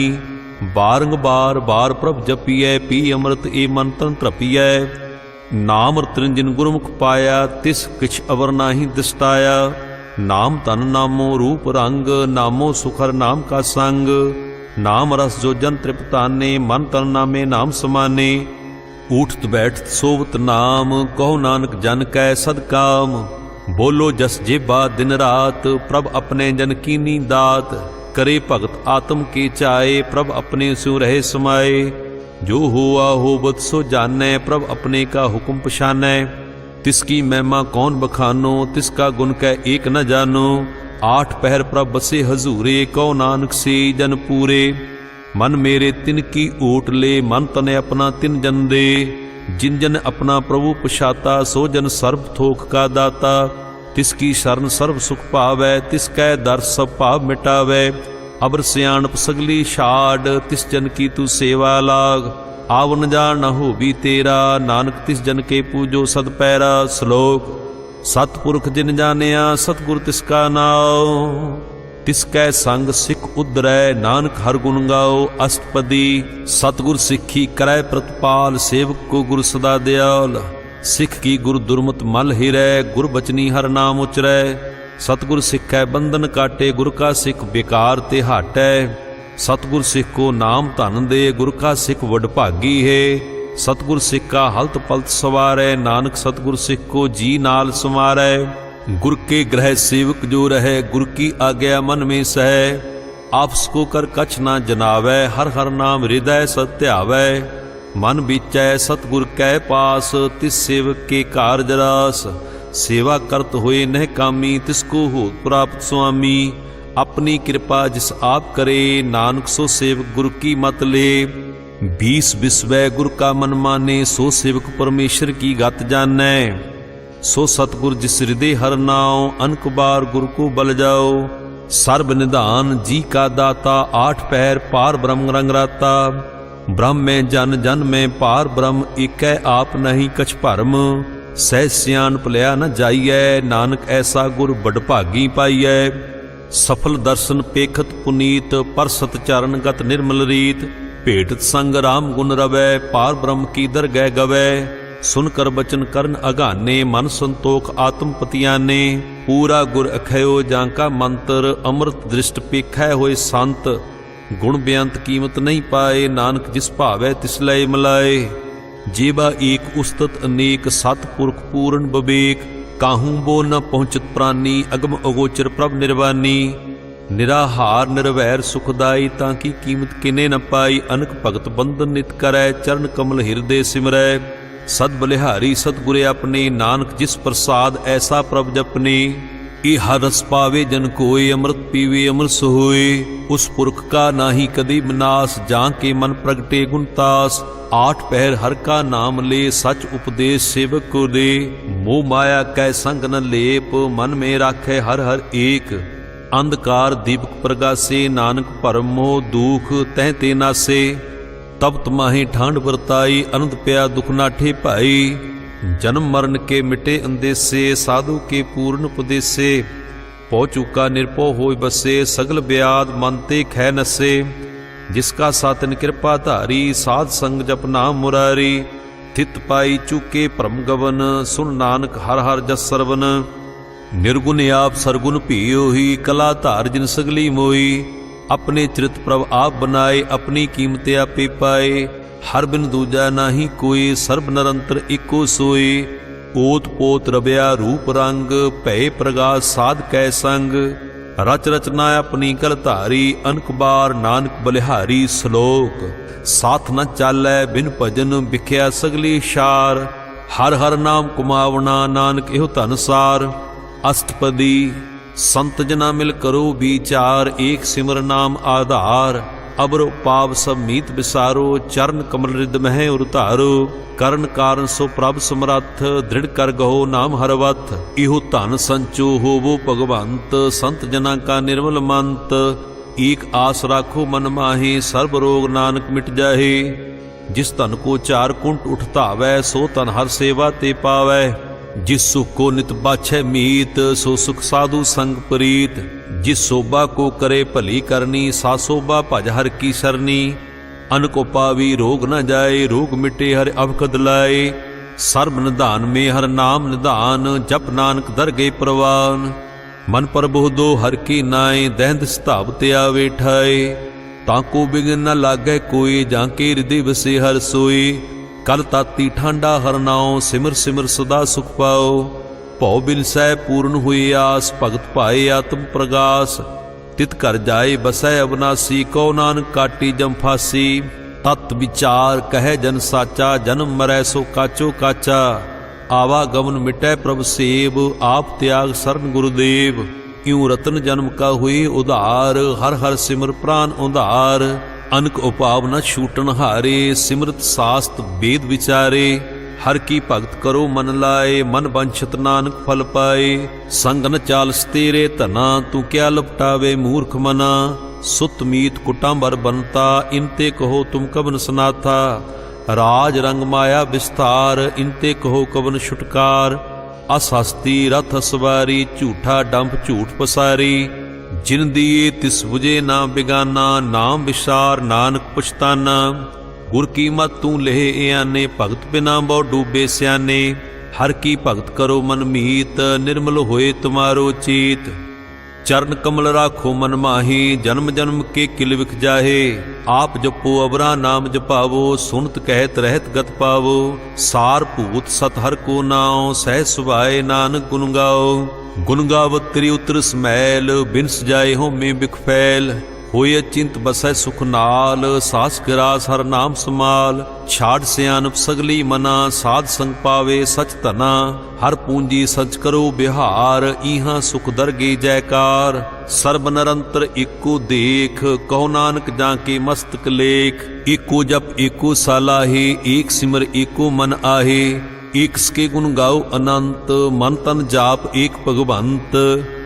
बारंग बार बार प्रभ जपिए पी अमृत ए मन तन त्रपिए। नाम रतन गुरमुख पाया तिस किछ अवर नाही दिसटाया। नाम तन नामो रूप रंग नामो सुखर नाम का संग। नाम रस जो जन तृप्ताने मन तन नामे नाम समाने। उठत बैठत सोवत नाम कहो नानक जन कै सदकाम। बोलो जस जेबा दिन रात प्रभ अपने जन कीनी दात। करे भगत आत्म के चाए प्रभ अपने स्यों रहे समाए। जो हुआ होवत सो जानै प्रभ अपने का हुक्म पछानै। तिसकी महिमा कौन बखानो तिसका गुण कै एक न जानो। आठ पहर प्रभ बसे हजूरे कहो नानक से जन पूरे। मन मेरे तिन की ओट ले मन तने अपना तिन जन दे। जिन जन अपना प्रभु पछाता सो जन सर्व थोक का दाता। तिसकी शरण सर्व सुख पावै तिसकै दर सब पाव मिटावै। अबर सियाणप सगली छाड़ तिस जन की तू सेवा लाग। आवन जान न होवी तेरा नानक तिस जन के पूजो सद पैरा। श्लोक सतपुरख जिन जानिया सतगुर तिसका नाओ। तिसकै संग सिख उदरै नानक हर गुण गाओ। अष्टपदी सतगुर सिक्खी करै प्रतिपाल सेवक को गुर सदा दयाल। सिख की गुर दुर्मत मल हिरै गुर बचनी हर नाम उचरै। सतगुर सिखै बंधन काटे गुर का सिख बेकार ते हाटै। सतगुर सिख को नाम धन दे गुर का सिख वडभागी है। सतगुर सिख का हलत पलत सवारै नानक सतगुर सिख को जी नाल संवारै। गुर के ग्रह सेवक जो रहे गुर की आज्ञा मन में सह। आपस को कर कछ ना जनावै हर हर नाम हृदय सत्यावै। मन बीचै सतगुर कै पास तिस सेवक के कारज रास। सेवा करत होए नह कामी तिसको होत प्राप्त स्वामी। अपनी कृपा जिस आप करे नानक सो सेवक गुर की मत ले। 20 विस्वै गुर का मन माने सो सेवक परमेश्वर की गत जानै। सो सतगुर जिस हृदय हर नाओ अनक बार गुर को बल जाओ। सर्ब निधान जी का दाता आठ पहर पार ब्रह्म रंग राता। ब्रह्म में जन जन में पार ब्रह्म एकै आप नहीं कछ भरम। सह सियान भलिया न जाइए नानक ऐसा गुर बडभागी पाइए। सफल दर्शन पेखत पुनीत पर सत चरण गत निर्मल रीत। भेटत संग राम गुण रवै पार ब्रह्म की दरगह गवै। सुन कर बचन करन अगाने मन संतोख आत्म पतियाने। पूरा गुर अखयो जांका मंत्र अमृत दृष्ट पेखै होए संत। गुण बेअंत कीमत नहीं पाए नानक जिस भावै तिस लय मिलाए। जेबा एक उस्तत अनेक सतपुरख पूर्ण बबेक। काहूं बो न पहुँचत प्राणी अगम अगोचर प्रभ निर्वाणी। निराहार निर्वैर सुखदाई ताकि कीमत किने न पाई। अनक भगत बंधन नित करै चरण कमल हिरदे सिमरै। सद बलिहारी सतगुरे अपने नानक जिस प्रसाद ऐसा प्रभ जपने। ये हर रस पावे जन कोय अमृत पीवे अमृत सोए। उस पुरख का नाही कदी विनाश जां के मन प्रगटे गुणतास। आठ पहर हर का नाम ले सच उपदेश सेवक को दे। मोह माया कै संग न लेप मन में राखे हर हर एक। अंधकार दीपक प्रगासे नानक परम मोह दुख तह ते नासे। तब तमाहे ठांड बरताई अनंत प्या दुख नाठे भाई। जन्म मरण के मिटे अंदेसे साधु के पूर्ण उपदेसे। पौ चुका निर्पो होय बसे सगल ब्याद मन ते खै नसे। जिसका सातन कृपा धारी साध संग जप नाम मुरारी। थित पाई चुके परम गवन सुन नानक हर हर जस सरवन। निर्गुण आप सरगुण पियो ही कला धार जिन सगली मोई। अपने चरित प्रभ आप बनाए अपनी कीमत आपे पाए। हर बिन दूजा नाही कोई सर्ब निरंतर एको सोए। ओत पोत रबिया रूप रंग भय प्रगास साध कै संग। रच रचना अपनी कल धारी अनक बार नानक बलिहारी। श्लोक साथ न चालै बिन भजन बिख्या सगली शार। हर हर नाम कुमावना नानक एहो धनसार। अष्टपदी संत जना मिल करो विचार एक सिमर नाम आधार। अबरो पाव सब मीत बिसारो चरण कमल रिद मह उतारो। करण कारण सो प्रभ समरथ दृढ़ कर गहो नाम हरवथ। इहो धन संचो होवो भगवंत संत जना का निर्मल मंत। एक आस राखो मन माहे, सर्ब रोग नानक मिट जाहे। जिस तन को चार कुंट उठतावै, सो तन हर सेवा ते पावै। जिस सुख को नित बाछै मीत, सो सुख साधु संग प्रीत। जिस शोभा को करे भली करनी, सा शोभा भज हर की सरनी। अन को पावी रोग न जाए, रोग मिटे हर अवखद लाए। सर्ब निधान में हर नाम निधान, जप नानक दरगे प्रवान। मन पर बोधो हर की नाए, दहंद स्थाव ते आवे ठाए। ताको बिघन न लागै कोई, जाके हृदय बसे हर सोई। कल ताती ठांडा हर नाओ, सिमर सिमर सदा सुख पाओ। भौ बिन सह पूर्ण हुई आस, भगत पाए आत्म प्रगास। तित कर जाए बसै अविनाशी, कौ नानक काटी जम फासी। तत् विचार कहे जन साचा, जन्म मरै सो काचो काचा। आवागमन मिटै प्रभ सेव, आप त्याग शरण गुरुदेव। इऊं रतन जन्म का हुई उधार, हर हर सिमर प्राण उधार। अनक उपाव न छूटन हारे, सिमरत शास्त्र वेद विचारे। हर की भगत करो मन लाए, मन वंछित नानक फल पाए। संग न चालस तेरे तना, तू क्या लपटावे मूर्ख मना। सुत मीत कुटांबर बनता, इनते कहो तुम कबन सनाथा। राज रंग माया विस्तार, इनते कहो कबन छुटकार। असहस्ती रथ सवारी, झूठा डंप झूठ पसारी। जिन दिए तिस बुझे ना बिगाना, नाम विसार नानक पछताना। गुर की मत तू लेहे आने, भगत बिना बहु डूबे स्याने। हर की भगत करो मन मीत, निर्मल होए तुम्हारो चीत। चरण कमल राखो मन माही, जन्म जन्म के किल विख जाहे। आप जपो अबरा नाम जपावो, सुनत कहत रहत गत पावो। सार भूत सत हर को नाओ, सह सुभाए नानक गुन गाओ। गुन गावत तेरी उतर समैल, बिन सजाए होमे बिख फैल। होए चिंत बसै सुख नाल, सास गिरास हर नाम समाल। छाड़ सियानप सगली मना, साध संग पावे सच तना। हर पूंजी सच करो बिहार, इहां सुख दरगे जयकार। सर्ब निरंतर एको देख, कहो नानक जाके मस्तक लेख। एको जप एको सालाहे, एक सिमर एको मन आहे। एक सके गुण गाओ अनंत, मन तन जाप एक भगवंत।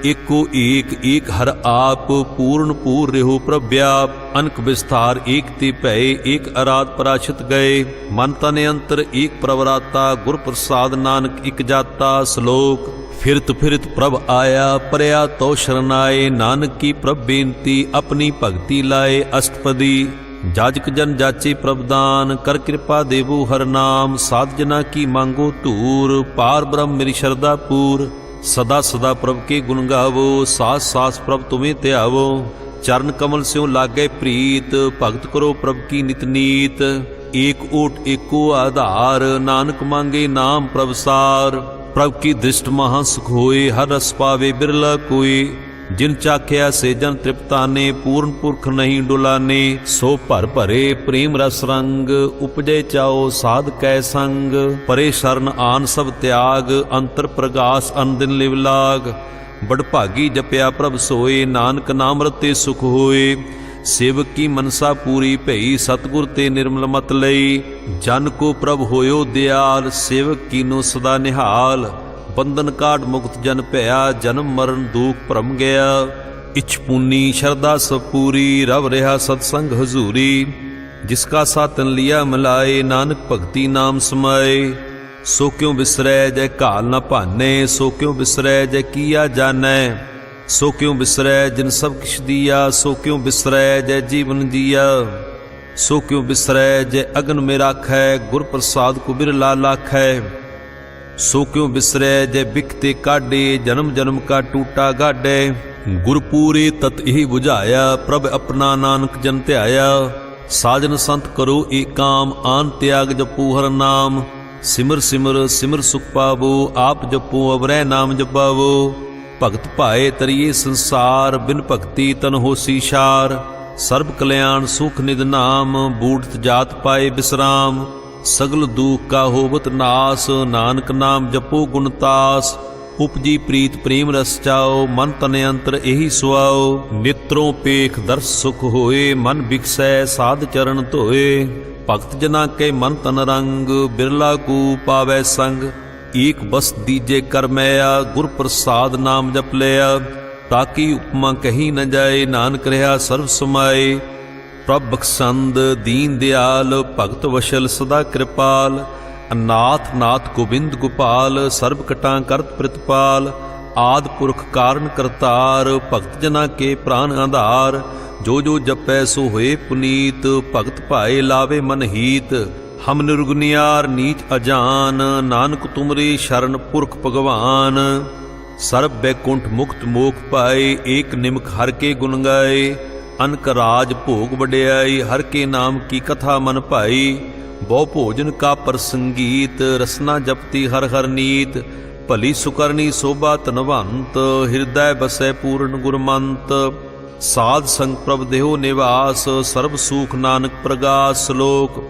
एको एक हर आप, पूर्ण पूर रहो प्रव्याप। अनक विस्तार एक ते भय, एक आराध पराशित गए। मन तन अंतर एक प्रवराता, गुर प्रसाद नानक एक जाता। श्लोक फिरत प्रभ आया, परया तो शरनाए। नानक की प्रभ बेनती, अपनी भक्ति लाए अष्टपदी। जाजक जन जाचे प्रभदान, कर कृपा देवो हर नाम। साध जना की मांगो तूर, पार ब्रह्म मेरी शरदा पूर। सदा सदा प्रभ के गुण गावो, सास सास प्रभ तुम्हें त्यावो। चरण कमल स्यों लागे प्रीत, भगत करो प्रभ की नित नीत। एक ओट एको आधार, नानक मांगे नाम प्रभसार। प्रभ की दृष्ट महा सुख होए, हर रस पावे बिरला कोई। जिन चाख्या से जन तृप्ताने, पूर्ण पुरख नहीं डुलाने। सो भर भरे प्रेम रस रंग, उपजे चाओ साध कै संग। परे शरण आन सब त्याग, अंतर प्रगास अनदिन लिव लाग। बड़ भागी जपया प्रभ सोए, नानक नाम रते सुख होए। सेवक की मनसा पूरी भई, सतगुर ते निर्मल मत लई। जन को प्रभ होयो दयाल, सेवक कीनो सदा निहाल। बंधन काट मुक्त जन भया, जन्म मरण दुख भरम गया। इछ पुनी शरदा सब पूरी, रव रहा सत्संग हजूरी। जिसका सातन लिया मिलाए, नानक भक्ति नाम समाए। सो क्यों बिसरै जय काल न भाने, सो क्यों बिसरै जय किया जानै। सो क्यों बिसरै जिन सब किछ दिया, सो क्यों बिसरै जय जीवन जिया। सो क्यों बिसरै जय अगन में राखै, गुर प्रसाद को बिरला लाखै। सो क्यों बिसरै जय बिकते काढे, जन्म जन्म का टूटा गाढे। गुरपूरे तत ही बुझाया, प्रभ अपना नानक जन ध्याया। साजन संत करो एक काम, आन त्याग जपो हर नाम। सिमर सिमर सिमर सुख पावो, आप जपो अवरै नाम जपावो। भगत भाए तरिए संसार, बिन भक्ति तन होसी शार। सर्ब कल्याण सुख निध नाम, बूढ़त जात पाए विश्राम। सगल दुख का होवत नास, नानक नाम जपो गुणतास। उपजी प्रीत प्रेम रस चाओ, मन तन अंतर यही सुआओ। नेत्रों पेख दर्श सुख होए, मन बिकसै साध चरण धोए। भगत जना के मन तन रंग, बिरला को पावै संग। एक बस दीजे कर मैया, गुर प्रसाद नाम जप लिया। ताकि उपमा कही न जाए, नानक रहा सर्व समाए। प्रभ बख्शंद दीन दयाल, भगत वशल सदा कृपाल। अनाथ नाथ गोबिंद गोपाल, सर्ब कटां करत प्रतिपाल। आद पुरख कारण करतार, भगत जना के प्राण आधार। जो जो जपै सो होए पुनीत, भगत भाए लावे मन हीत। हम निर्गुनियार नीच अजान, नानक तुमरे शरण पुरख भगवान। सर्ब बैकुंठ मुक्त मोख पाए, एक निमक हर के गुण गाए। अनक राज भोग वड्याई, हर के नाम की कथा मन भाई। बहु भोजन का प्रसंगीत, रसना जपती हर हर नीत। भली सुकरनी शोभा धनवंत, हृदय बसै पूर्ण गुरमंत। साध संग प्रभ देहो निवास, सर्ब सुख नानक प्रगास। श्लोक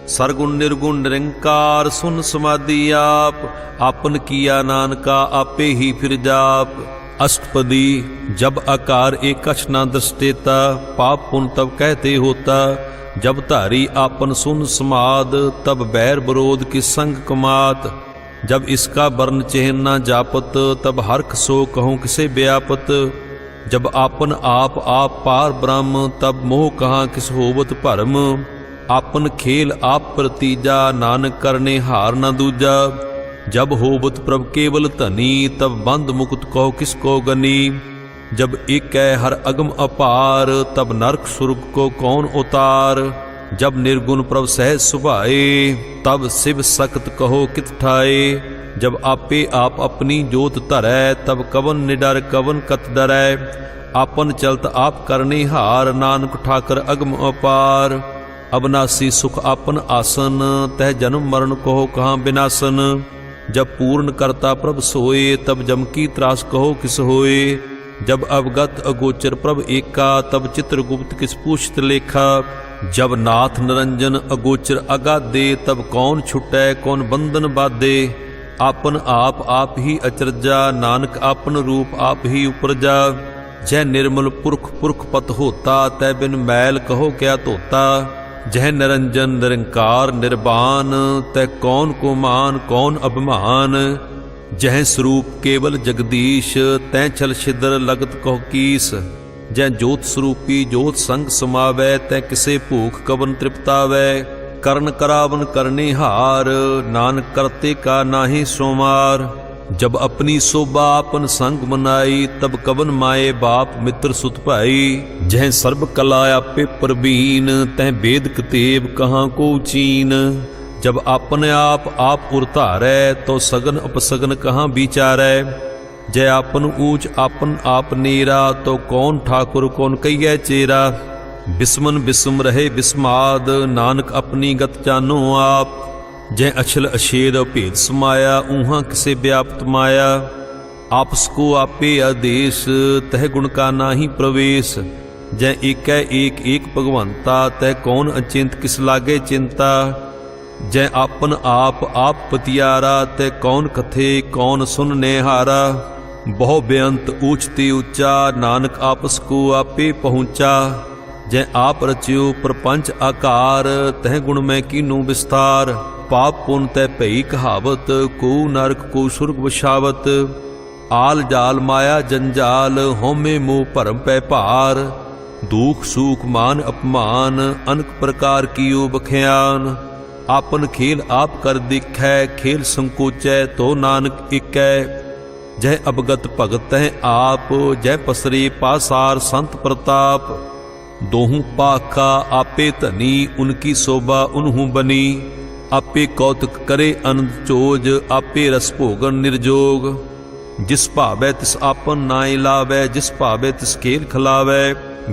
सरगुण निर्गुण निरंकार, सुन समाधि आप। आपन किया नानका, आपे ही फिर जाप। अष्टपदी जब आकार एक कछ न दृष्टेता, पाप पुण्य तब कहते होता। जब धारी आपन सुन समाद, तब बैर विरोध किस संग कमात। जब इसका वर्ण चिन्ह न जापत, तब हर्ख सो कहूँ किसे व्यापत। जब आपन आप पार ब्रह्म, तब मोह कहाँ किस होवत भरम। आपन खेल आप प्रतीजा, नानक करने हार न दूजा। जब होवत प्रभ केवल धनी, तब बंद मुकुत कहो किसको गनी। जब एक है हर अगम अपार, तब नरक सुर्ग को कौन उतार। जब निर्गुण प्रभ सहज सुभाए, तब शिव सख्त कहो कित ठाए। जब आपे आप अपनी जोत धरै, तब कवन निडर कवन कत डरै। आपन चलत आप करने हार, नानक ठाकर अगम अपार। अविनाशी सुख आपन आसन, तह जन्म मरण कहो कहाँ विनाशन। जब पूर्ण करता प्रभ सोए, तब जम की त्रास कहो किस होए। जब अवगत अगोचर प्रभ एका, तब चित्रगुप्त किस पूछत लेखा। जब नाथ निरंजन अगोचर अगाधे, तब कौन छुटै कौन बंधन बाधे। आपन आप ही अचरजा, नानक आपन रूप आप ही उपरजा। जय निर्मल पुरख पुरख पत होता, तै बिन मैल कहो क्या धोता। जह निरंजन निरंकार निर्वाण, तै कौन को मान कौन अभिमान। जह स्वरूप केवल जगदीश, तै छल छिद्र लगत कहो कीस। जह जोत स्वरूपी जोत संग समावै, तै किसे भूख कवन तृप्तावै। करण करावन करने हार, नानक करते का नाहि सोमार। जब अपनी शोभा अपन संग मनाई, तब कवन माए बाप मित्र सुत भाई। जह सर्ब कला आपे प्रवीण, तह वेद कतेब कहाँ को चीन। जब अपने आप उरतारै, तो सगन अपसगन कहाँ विचारै। जय आपन ऊंच आपन आप नेरा, तो कौन ठाकुर कौन कहिए चेरा। बिस्मन बिस्म रहे बिस्माद, नानक अपनी गत जानो आप। जय अछल अछेद भेद समाया, ऊहा किसे व्याप्त माया। आपस को आपे आदेश, तह गुण का नाही प्रवेश। जय एक भगवंता, तह कौन अचिंत किस लागे चिंता। जय आपन आप पतियारा, तह कौन कथे कौन सुनने हारा। बहु बेअंत ऊंचते ऊंचा, नानक आपस को आपे पहुँचा। जय आप रच्यो प्रपंच आकार, तह गुण में कीनू विस्तार। पाप पुन तै भई कहावत, को नरक को सुर्ग वशावत। आल जाल माया जंजाल, होमे मोह भरम पै भार। दुख सुख मान अपमान, अनक प्रकार कियो बख्यान। आपन खेल आप कर दिखै, खेल संकोचै तो नानक इकै। जय अवगत भगत है आप, जय पसरे पासार संत प्रताप। दोहूं पाखा आपे धनी, उनकी शोभा उन्हूं बनी। आपे कौतुक करे आनंद चोज, आपे रस भोगन निर्जोग। जिस भावै तिस आपन नाय लावै, जिस भावै तिस खेल खिलावै।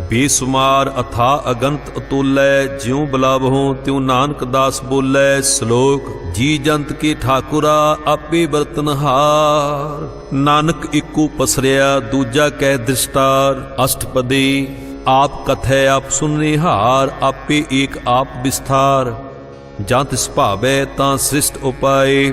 बेसुमार अथा अगंत अतुलै, ज्यों बुलावहों त्यों नानक दास बोलै। श्लोक जी जंत के ठाकुरा, आपे बरतनहार। नानक इको पसरिया, दूजा कह दृष्टार। अष्टपदी आप कथै आप सुनने हार, आपे एक आप विस्तार। ਜਾਂ ਤਿਸ ਭਾਵੈ ਤਾਂ ਸ੍ਰਿਸ਼ਟ ਉਪਾਏ,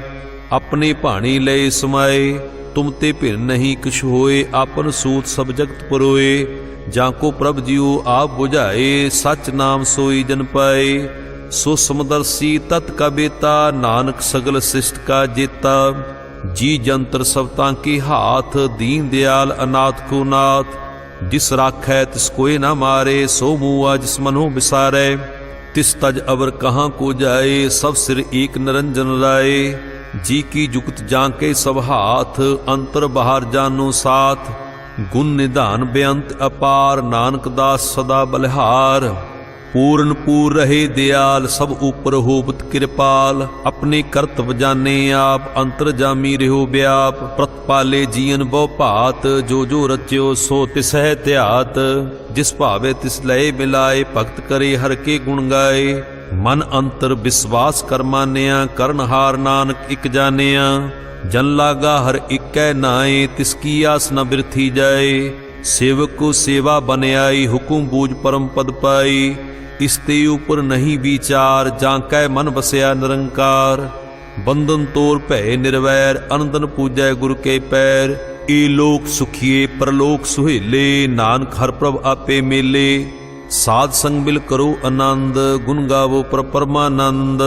ਆਪਣੇ ਭਾਣੀ ਲਏ ਸਮਾਏ। ਤੁਮ ਤੇ ਭਿੰਨ ਨਹੀਂ ਕਿਛ ਹੋਏ, ਆਪਨ ਸੂਤ ਸਭ ਜਗਤ ਪਰੋਏ। ਜਾਂ ਕੋ ਪ੍ਰਭ ਜੀਉ ਆਪ ਬੁਝਾਏ, ਸਚ ਨਾਮ ਸੋਈ ਜਨ ਪਾਏ। ਸੋ ਸਮਦਰਸੀ ਤਤ ਕਾ ਬੇਤਾ, ਨਾਨਕ ਸਗਲ ਸ੍ਰਿਸ਼ਟ ਕਾ ਜੇਤਾ। जी जंतर सब तांके हाथ, दीन दयाल अनाथ को नाथ। जिस राखै तिस कोई न मारे, सो मुआ जिस मनो बिसारै। तिस तज अवर कहाँ को जाए, सब सिर एक निरंजन राय। जी की जुगत जांके सब हाथ, अंतर बाहर जानो साथ। गुण निधान बेअंत अपार, नानक दास सदा बलिहार। पूर्ण पूर रहे दयाल, सब ऊपर होवत कृपाल। अपने करतब जाने आप, अंतर जामी रहो व्याप। प्रतपाले जीवन बहु भात, जो जो रच्यो सो तिस है त्यात। जिस भावे तिस लय मिलाए, भगत करे हर के गुण गाए। मन अंतर विश्वास कर मानिया, करनहार नानक इक जानिया। जन लागा हर इकै नाए, तिसकी आस न बिरथी जाए। सेवक को सेवा बन आई, हुकुम बूझ परम पद पाई। इसते ऊपर नहीं विचार, जांकै मन बसया निरंकार। बंधन तोर भय निर्वैर, अनंदन पूजै गुरु के पैर। ए लोक सुखिए परलोक सुहेले, नानक हर प्रभ आपे मेले। साध संग मिल करो आनंद, गुण गावो पर परमानंद।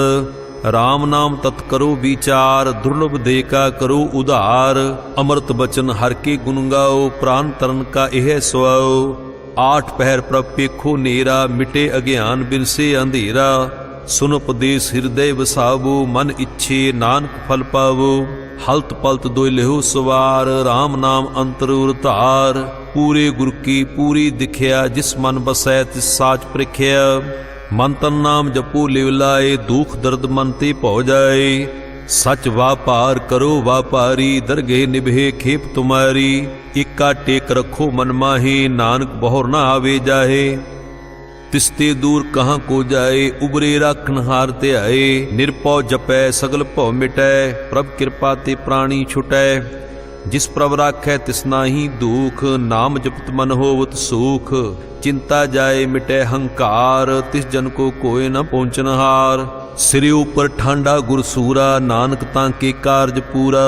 राम नाम तत् करो विचार, दुर्लभ दे का करो उधार। अमृत बचन हर के गुण गाओ, प्राण तरन का यह सुआओ। आठ पहर प्रभ पेखो नेरा, मिटे अज्ञान बिनसे अंधेरा। सुन उपदेश हृदय बसावो, मन इच्छे नानक फल पावो। हलत पलत दोय लेहो सवार, राम नाम अंतर उरतार। पूरे गुर की पूरी दिखिया, जिस मन बसै तिस साच प्रिख्या। मन तन नाम जपो लिव लाए, दुख दर्द मन ते भौ जाए। सच वापार करो वापारी, दरगे निभे खेप तुम्हारी। इक्का टेक रखो मन माही, नानक बहुर न आवे जाहे। तिसते दूर कहाँ को जाए, उबरे राखन हार ते आए। निरपौ जपै सगल भौ मिटै, प्रभ कृपा ते प्राणी छुटै। जिस प्रभ राखै तिस नाहि दुख, नाम जपत मन होवत सुख। चिंता जाए मिटै हंकार, तिस जन को कोय न पहुँचन हार। सिरे ऊपर ठांडा गुरसूरा, नानक तांके कारज पूरा।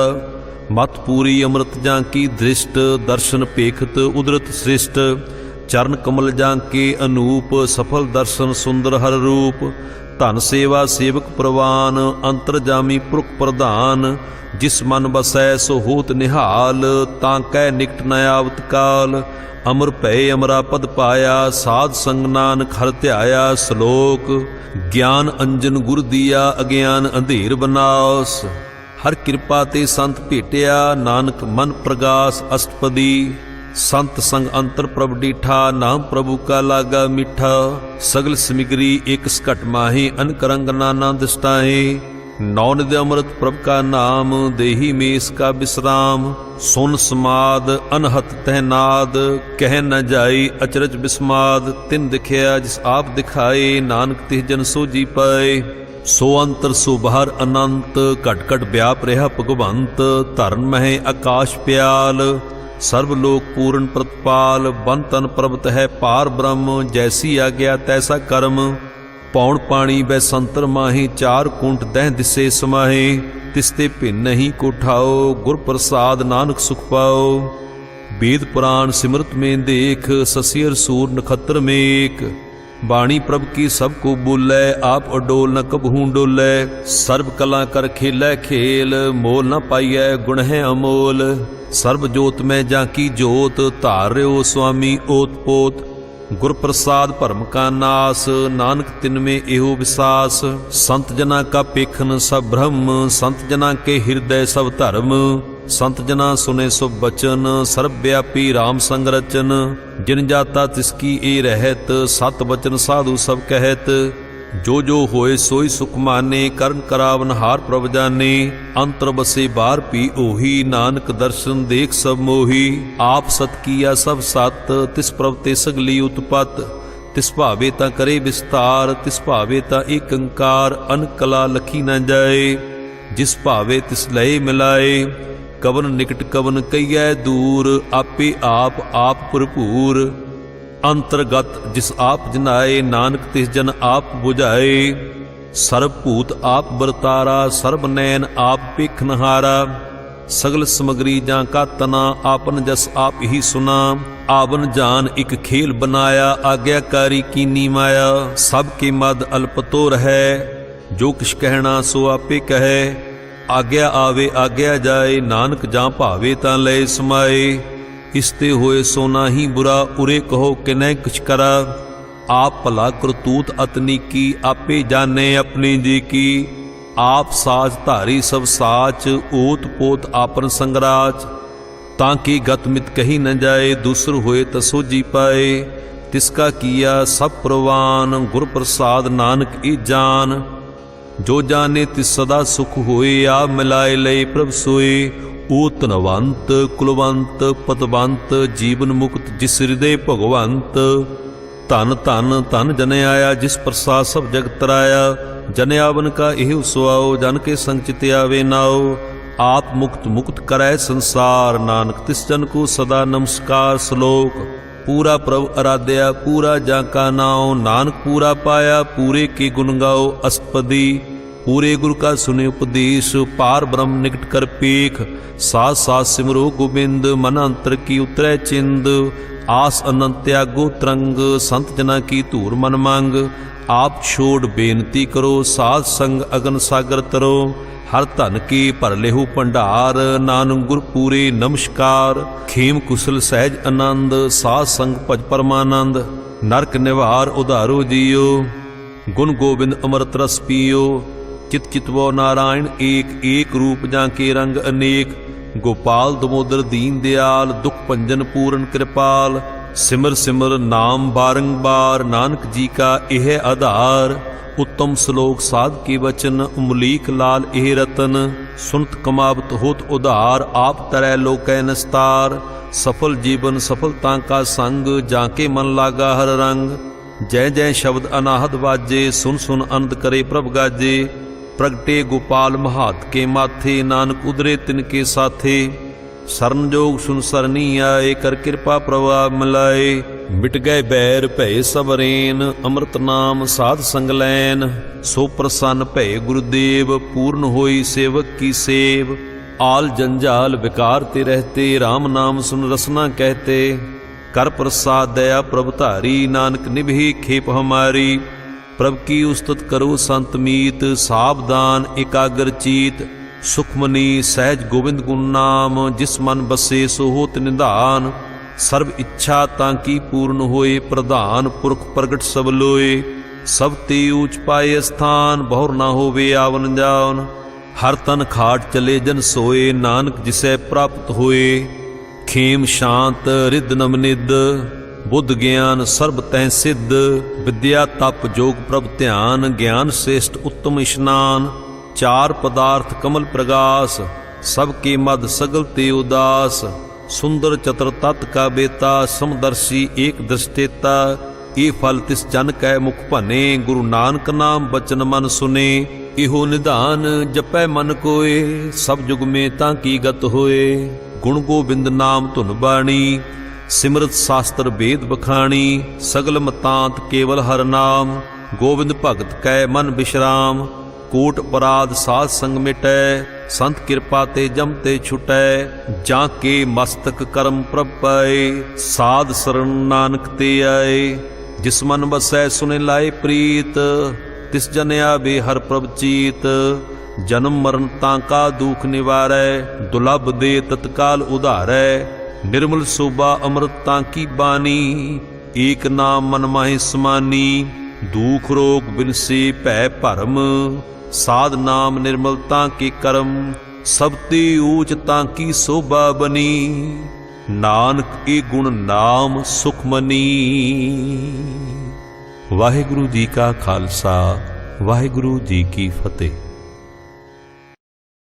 मत पूरी अमृत जांकी दृष्ट, दर्शन पेखत उदरत श्रेष्ठ। चरण कमल जांके अनूप, सफल दर्शन सुंदर हर रूप। धन सेवा सेवक प्रवान, अंतर जामी पुरख प्रधान। जिस मन बसै सो होत निहाल, तांकै निकट न आवत काल। अमर भय अमरा पद पाया, साध संग नानक हर ध्याया। श्लोक ज्ञान अंजन गुर दिया, अज्ञान अंधेर बनास। हर कृपा ते संत भेटिया, नानक मन प्रगास अष्टपदी। संत संग अंतर प्रभ डीठा, नाम प्रभु का लागा मीठा। सगल समिगरी एक सकट माहे, अनक रंग नाना दृष्टाहे। नौ निधि अमृत प्रभ का नाम, देही मेष का विश्राम। सुन समाद अनहत तहनाद, कह न जाई अचरज विस्माद। तिन दिखया जिस आप दिखाए, नानक तिह जन सो जी पाए। सो अंतर सो बाहर अनंत, घट घट व्याप रहा भगवंत। धरन मह आकाश प्याल, सर्वलोक पूर्ण प्रतपाल। बन तन प्रभत है पार ब्रह्म, जैसी आज्ञा तैसा कर्म। पौण पाणी बै संतर माहे, चार कुंठ दह दिसे समाहे। तिसते भिन्न नहीं को ठाओ, गुर प्रसाद नानक सुख पाओ। वेद पुराण सिमरत में देख, ससियर सूर नखत्र में एक। बाणी प्रभ की सबको बोलै, आप अडोल न कबहू डोलै। सर्व कला कर खेलै खेल, मोल न पाइयै गुण है अमोल। सर्व जोत में जाकी जोत, धार्यो स्वामी ओत पोत। गुर प्रसाद भरम का नास, नानक तिन में एहो विसास। संत जना का पेखन सब ब्रह्म, संत जना के हृदय सब धर्म। संत जना सुने सुभ बचन, सर्वव्यापी राम संग रचन। जिन जाता तिसकी ए रहत, सत बचन साधु सब कहत। जो जो होए सोई सुख माने, करन करावन हार प्रभ जाने। अंतर बसे बार पी ओही, नानक दर्शन देख सब मोही। आप सत किया सब सत, तिस प्रभ ते सगली उत्पत। तिस भावे ता करे विस्तार, तिस भावे ता एक अंकार। अन कला लखी न जाए, जिस भावे तिस लय मिलाए। कवन निकट कवन कहिए दूर, आपे आप भरपूर। अंतर्गत जिस आप जनाए, नानक तिस जन आप बुझाए। सर्वभूत आप बरतारा, सर्व नैन आप पेखनहारा। सगल समग्री जां का तना, आपन जस आप ही सुना। आवन जान एक खेल बनाया, आज्ञाकारी कीनी माया। सब के मद अल्प तो रहे, जो किछ कहना सो आपे कहे। आग्या आवे आग्या जाए, नानक जां भावे तां लय समाए। इसते होए सो नाही बुरा, उरे कहो किनै कुछ करा। आप भला करतूत अतनी की, आपे जाने अपनी जी की। आप साज धारी सब साच, ओत पोत आपन संगराच। ताकि गत मित कही न जाए, दूसर होए तसो जी पाए। तिसका किया सब प्रवान, गुर प्रसाद नानक ई जान। जो जाने तिस सदा सुख होए, आप मिलाए लय प्रभ सोए। ओ धनवंत कुलवंत पतवंत, जीवन मुक्त जिस हृदय भगवंत। धन धन धन जन आया, जिस प्रसाद सब जगत तराया। जन आवन का एह सुआओ, जन के संग चित आवे नाओ। आप मुक्त मुक्त करै संसार, नानक तिस जन को सदा नमस्कार। श्लोक पूरा प्रभ आराध्या, पूरा जाका नाओ। नानक पूरा पाया, पूरे के गुण गाओ अस्पदी। पूरे गुरु का सुने उपदेश, पार ब्रह्म निकट कर पेख। साथ साथ सिमरो गोबिंद, मन अंतर की उतरै चिंद। आस अनंत त्यागो तरंग, संत जना की धूर मन मांग। आप छोड़ बेनती करो, साध संग अगन सागर तरो। हर धन की भर लेहु भंडार, नानक गुर पूरे नमस्कार। खेम कुशल सहज आनंद, साध संग भज परमानंद। नरक निवार उधारो जियो, गुण गोबिंद अमृत रस पियो। चित चितवो नारायण एक, एक रूप जाके रंग अनेक। गोपाल दमोदर दीन दयाल, दुख भंजन पूरन कृपाल। सिमर सिमर नाम बारंबार, नानक जी का यह आधार। उत्तम श्लोक साध के वचन, उमलीक लाल एह रतन। सुनत कमावत होत उधार, आप तरह लोकै निस्तार। सफल जीवन सफलता का संग, जाके मन लागा हर रंग। जय जय शब्द अनाहद बाजे, सुन सुन आनंद करे प्रभ गाजे। प्रगटे गोपाल महात के माथे, नानक उदरे तिनके साथे। शरण जोग सुन सरनी आए, कर कृपा प्रभाव मिलाए। मिट गए बैर भय सबरेन, अमृत नाम साध संग लैन। सो प्रसन्न भय गुरुदेव, पूर्ण होई सेवक की सेव। आल जंजाल विकार ते रहते, राम नाम सुन रसना कहते। कर प्रसाद दया प्रभ धारी, नानक निभे खेप हमारी। प्रभ की उस्तत करो संत मीत, सावधान एकाग्र चीत। सुखमनी सहज गोविंद गुण नाम, जिस मन बसे सो होत निधान। सर्व इच्छा ताकि पूर्ण होए, प्रधान पुरख प्रगट सब लोए। सब ते ऊंच पाए स्थान, बहुर ना होवे आवन जान। हर तन खाट चले जन सोए, नानक जिसे प्राप्त होए। खेम शांत रिद नमनिद, बुद्ध ज्ञान सर्ब तह सिद्ध। विद्या तप जोग प्रभ ध्यान, ज्ञान श्रेष्ठ उत्तम स्नान। चार पदार्थ कमल प्रगास, सबके मद सगल ते उदास। सुंदर चतुर तत् का बेता, समदर्शी एक दृष्टेता। ये फल तिस जन कै मुख भने, गुरु नानक नाम बचन मन सुने। इहो निधान जपै मन कोय, सब जुग में ताकि गत होए। गुण गोबिंद नाम धुन बाणी, सिमरत शास्त्र वेद बखाणी। सगल मतांत केवल हर नाम, गोविंद भगत कै मन विश्राम। कोट अपराध साध संग मिटै, संत कृपा ते जम ते छुटै। जाके मस्तक कर्म प्रभ पाए, साध शरण नानक ते आए। जिस मन बसै सुने लाए प्रीत, तिस जन आवे हर प्रभ चीत। जन्म मरण ताका दुख निवारै, दुलभ दे तत्काल उधारै। निर्मल शोभा अमृत ताकी बानी, एक नाम मन माहि समानी। दुख रोग बिनसे भै भरम, साध नाम निर्मलता के कर्म। सब ते ऊंचता की शोभा बनी, नानक ए गुण नाम सुखमनी। वाहिगुरु जी का खालसा, वाहिगुरु जी की फतेह।